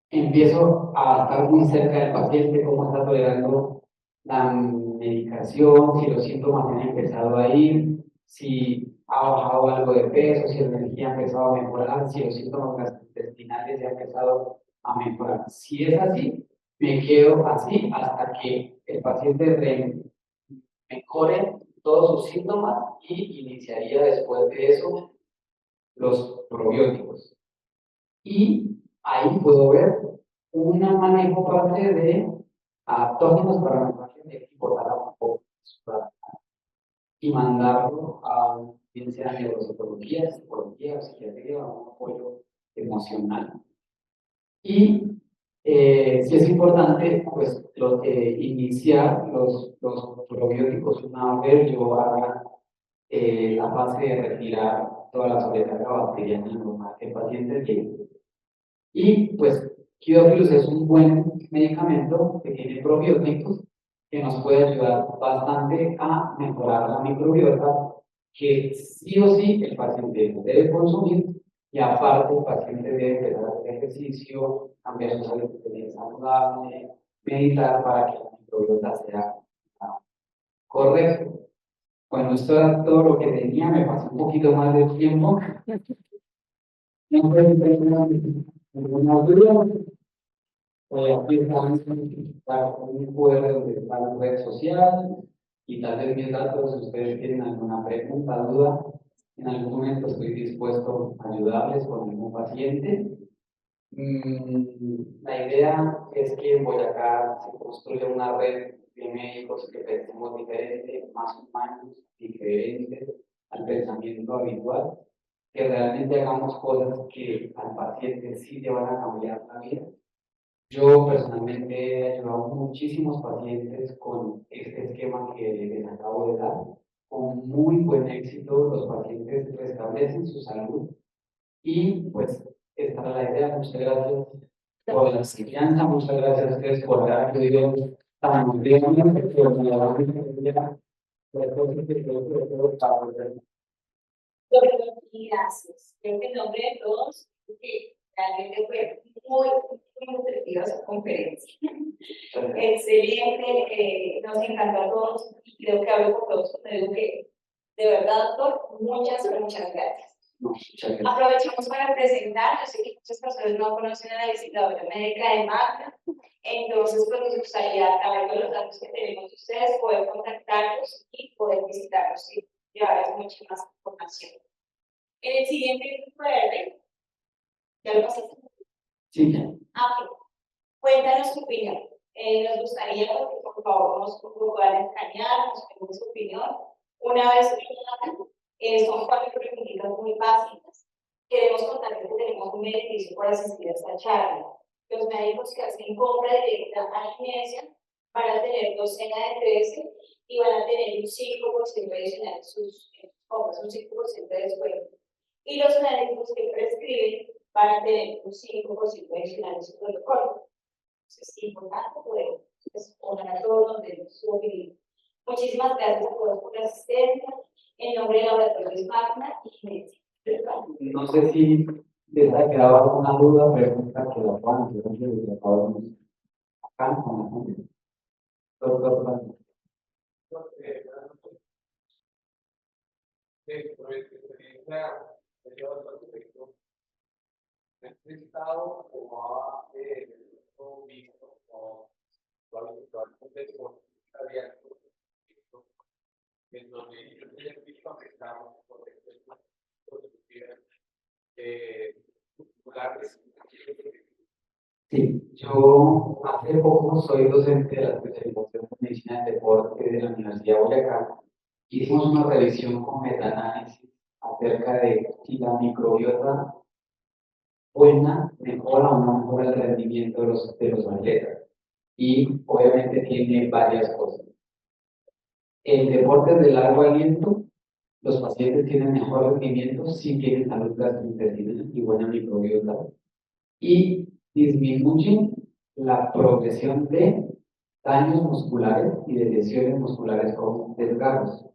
empiezo a estar muy cerca del paciente, cómo está tolerando la medicación, si los síntomas han empezado a ir, si ha bajado algo de peso, si la energía ha empezado a mejorar, si los síntomas gastrointestinales ya han empezado a mejorar. Si es así, me quedo así hasta que el paciente mejore todos sus síntomas y iniciaría después de eso los probióticos. Y ahí puedo ver un manejo parte de adaptógenos para mejorar el equipo y mandarlo a bien sea neuropsicología, psicología, psiquiatría o un apoyo emocional. Y si es importante, pues iniciar los probióticos una vez yo haga la fase de retirar toda la sobrecarga bacteriana normal que el paciente tiene. Y pues Quidófilos es un buen medicamento que tiene probióticos que nos puede ayudar bastante a mejorar la microbiota que sí o sí el paciente debe consumir y aparte el paciente debe empezar a hacer ejercicio, cambiar sus hábitos de vida saludable, meditar para que la microbiota sea correcta. Bueno, esto era todo lo que tenía, me pasó un poquito más de tiempo. No pueden tener ninguna duda. Aquí están un QR donde está la red social y tal vez mis datos, si ustedes tienen alguna pregunta, duda, en algún momento estoy dispuesto a ayudarles con algún paciente. La idea es que en Boyacá se construya una red de médicos que pensemos diferente, más humanos, diferentes al pensamiento habitual. que realmente hagamos cosas que al paciente sí le van a cambiar la vida. Yo personalmente he ayudado a muchísimos pacientes con este esquema que les acabo de dar. Con muy buen éxito, los pacientes restablecen su salud y pues esta es la idea. Muchas gracias por la enseñanza, muchas gracias a ustedes por haber acudido tan ampliamente, por la Y gracias. Creo que en nombre de todos, que realmente fue muy nutritiva esa conferencia. Excelente, nos encantó a todos y creo que hablo por todos cuando digo que, de verdad, doctor, muchas gracias. Aprovechamos para presentar, yo sé que muchas personas no conocen a la visitadora médica de Magda, entonces pues nos gustaría, a través de los datos que tenemos de ustedes, poder contactarlos y poder visitarlos y llevarles mucha más información. En el siguiente QR, ¿ya lo pasaste? Sí. Ok. Cuéntanos tu opinión. Nos gustaría que por favor nos puedan escanear, nos den su opinión. Una vez que son 4 preguntas muy básicas. Queremos contarles que tenemos un beneficio por asistir a esta charla. Los médicos que hacen compra directa a la agencia van a tener docena de 13 y van a tener un 5% adicional en sus compras, un 5% de descuento. Y los médicos que prescriben van a tener un 5% adicional en su protocolo. Es importante poder exponer a todos donde su opinión. Muchísimas gracias a todos por la asistencia. En nombre de Laboratorios Magna y Genesia. No sé si les ha quedado alguna duda, pregunta que la puedan hacer antes de que acabemos acá con la gente. Doctor, necesitado como ha visto o lo ha visto abierto en donde yo he visto afectados por musculares. sí, yo hace poco soy docente de la especialización de medicina del deporte de la Universidad de Boyacá. Hicimos una revisión con metaanálisis acerca de si la microbiota buena mejora o no mejora el rendimiento de los atletas. Y obviamente tiene varias cosas. En deportes de largo aliento, los pacientes tienen mejor rendimiento si tienen salud gastrointestinal y buena microbiota. Y disminuyen la progresión de daños musculares y de lesiones musculares como desgarros.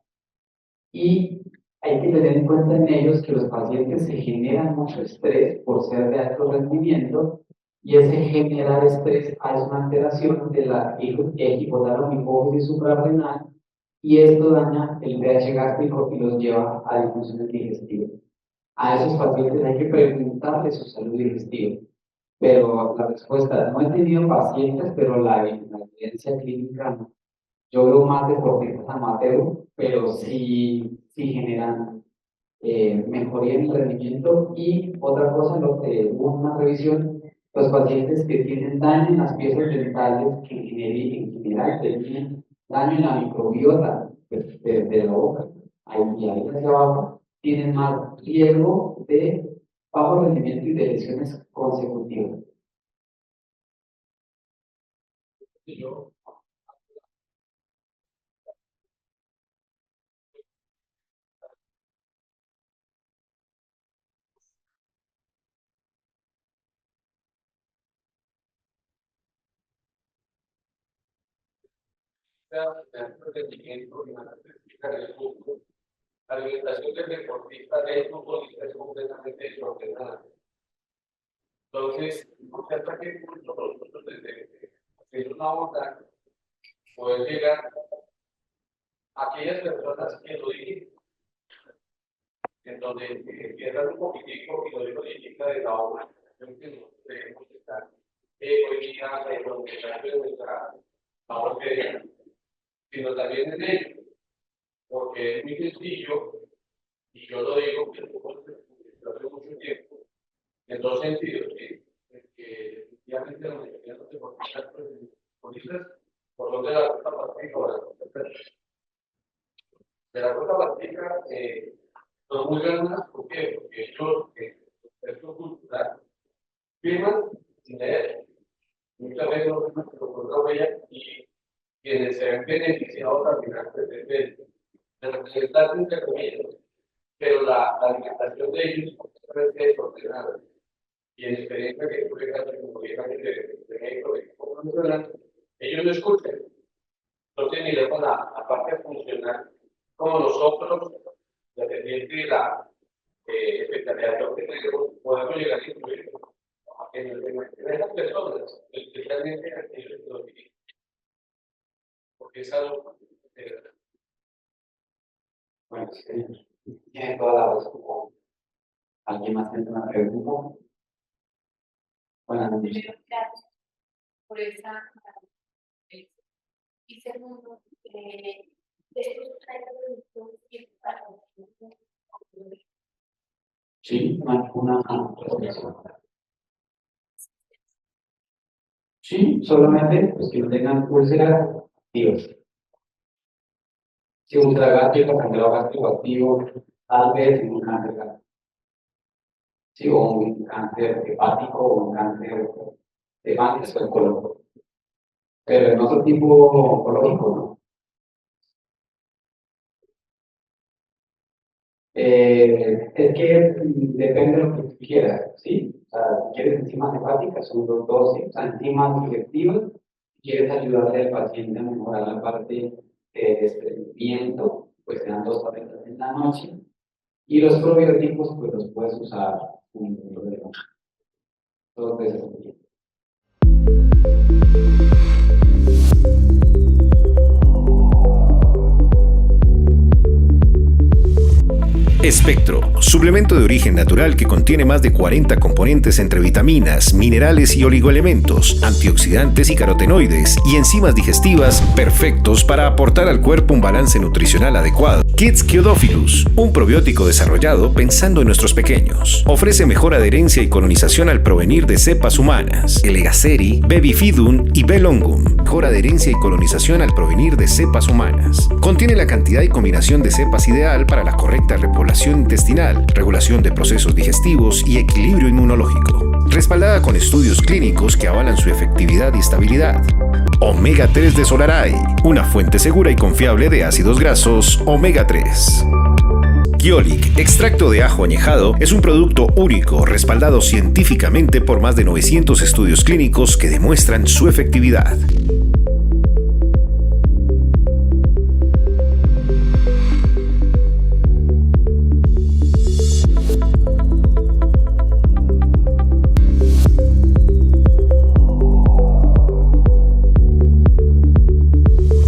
Y hay que tener en cuenta en ellos que los pacientes se generan mucho estrés por ser de alto rendimiento y ese generar estrés es una alteración de la hipotálamo hipófisis suprarrenal y esto daña el pH gástrico y los lleva a disfunciones digestivas. A esos pacientes hay que preguntarles su salud digestiva. Pero la respuesta, no he tenido pacientes, pero la evidencia clínica no. Yo veo más deportistas amateur, pero sí generan mejoría en el rendimiento. Y otra cosa, lo que hubo una revisión, los pacientes que tienen daño en las piezas dentales, que en general tienen daño en la microbiota de la boca, ahí hacia abajo, tienen más riesgo de bajo rendimiento y de lesiones consecutivas. Yo rendimiento y una característica del fútbol. La alimentación del deportista del futbolista es completamente desordenada. Entonces, no sé hasta qué punto nosotros desde hacer una onda poder llegar a aquellas personas que lo dicen, en donde pierdan un poquitico y lo digo política de la obra, yo creo que nosotros debemos estar hoy día en donde de nuestra labor diaria, sino también en ello, porque es muy sencillo, y yo lo digo que hace mucho tiempo, en dos sentidos, ¿sí? Que efectivamente la mayoría de los deportistas por donde la ruta pacífica o la ruta de la ruta pacífica, son muy ganas, ¿por qué? Porque ellos, en su cultural, firman sin leer. Muchas veces no firman por la huella y quienes se ven beneficiados al final pues, de representar entre comillas, pero la alimentación de ellos es desordenada. Y en experiencia que tuve casi como 10 años de médico de cómo funcionan, ellos no escuchan, no tienen ni idea con la parte funcional, como nosotros, dependiente de la especialidad que tenemos, podemos llegar a incluir en esas personas, especialmente en aquellos que lo dirigen. Porque es algo Bueno, sí, tiene toda la razón. ¿Alguien más tiene una pregunta? Buenas noches. Primero, gracias por esa. Y segundo, estos productos que para Sí, no hay una restricción. Sí, solamente pues, que no tengan úlceras activas. Si un tragático, sangrado gástrico activo, tal vez un cáncer gástrico. Sí, o un cáncer hepático o un cáncer de páncreas o de colon. Pero en otro tipo oncológico, ¿no? Es que depende de lo que tú quieras, ¿sí? O sea, si quieres enzimas hepáticas, son dos dosis, o sea, enzimas digestivas, si quieres ayudarle al paciente a mejorar la parte de estreñimiento, pues te dan 2 tabletas en la noche, y los probióticos, pues los puedes usar sin ningún problema. 2 veces al día. Espectro, suplemento de origen natural que contiene más de 40 componentes entre vitaminas, minerales y oligoelementos, antioxidantes y carotenoides y enzimas digestivas perfectos para aportar al cuerpo un balance nutricional adecuado. Kids Kyodophilus, un probiótico desarrollado pensando en nuestros pequeños. Ofrece mejor adherencia y colonización al provenir de cepas humanas. Elegaceri, Bebifidum y B. longum. Mejor adherencia y colonización al provenir de cepas humanas. Contiene la cantidad y combinación de cepas ideal para la correcta repoblación intestinal, regulación de procesos digestivos y equilibrio inmunológico. Respaldada con estudios clínicos que avalan su efectividad y estabilidad. Omega 3 de Solaray, una fuente segura y confiable de ácidos grasos omega 3. Kyolic, extracto de ajo añejado, es un producto único respaldado científicamente por más de 900 estudios clínicos que demuestran su efectividad.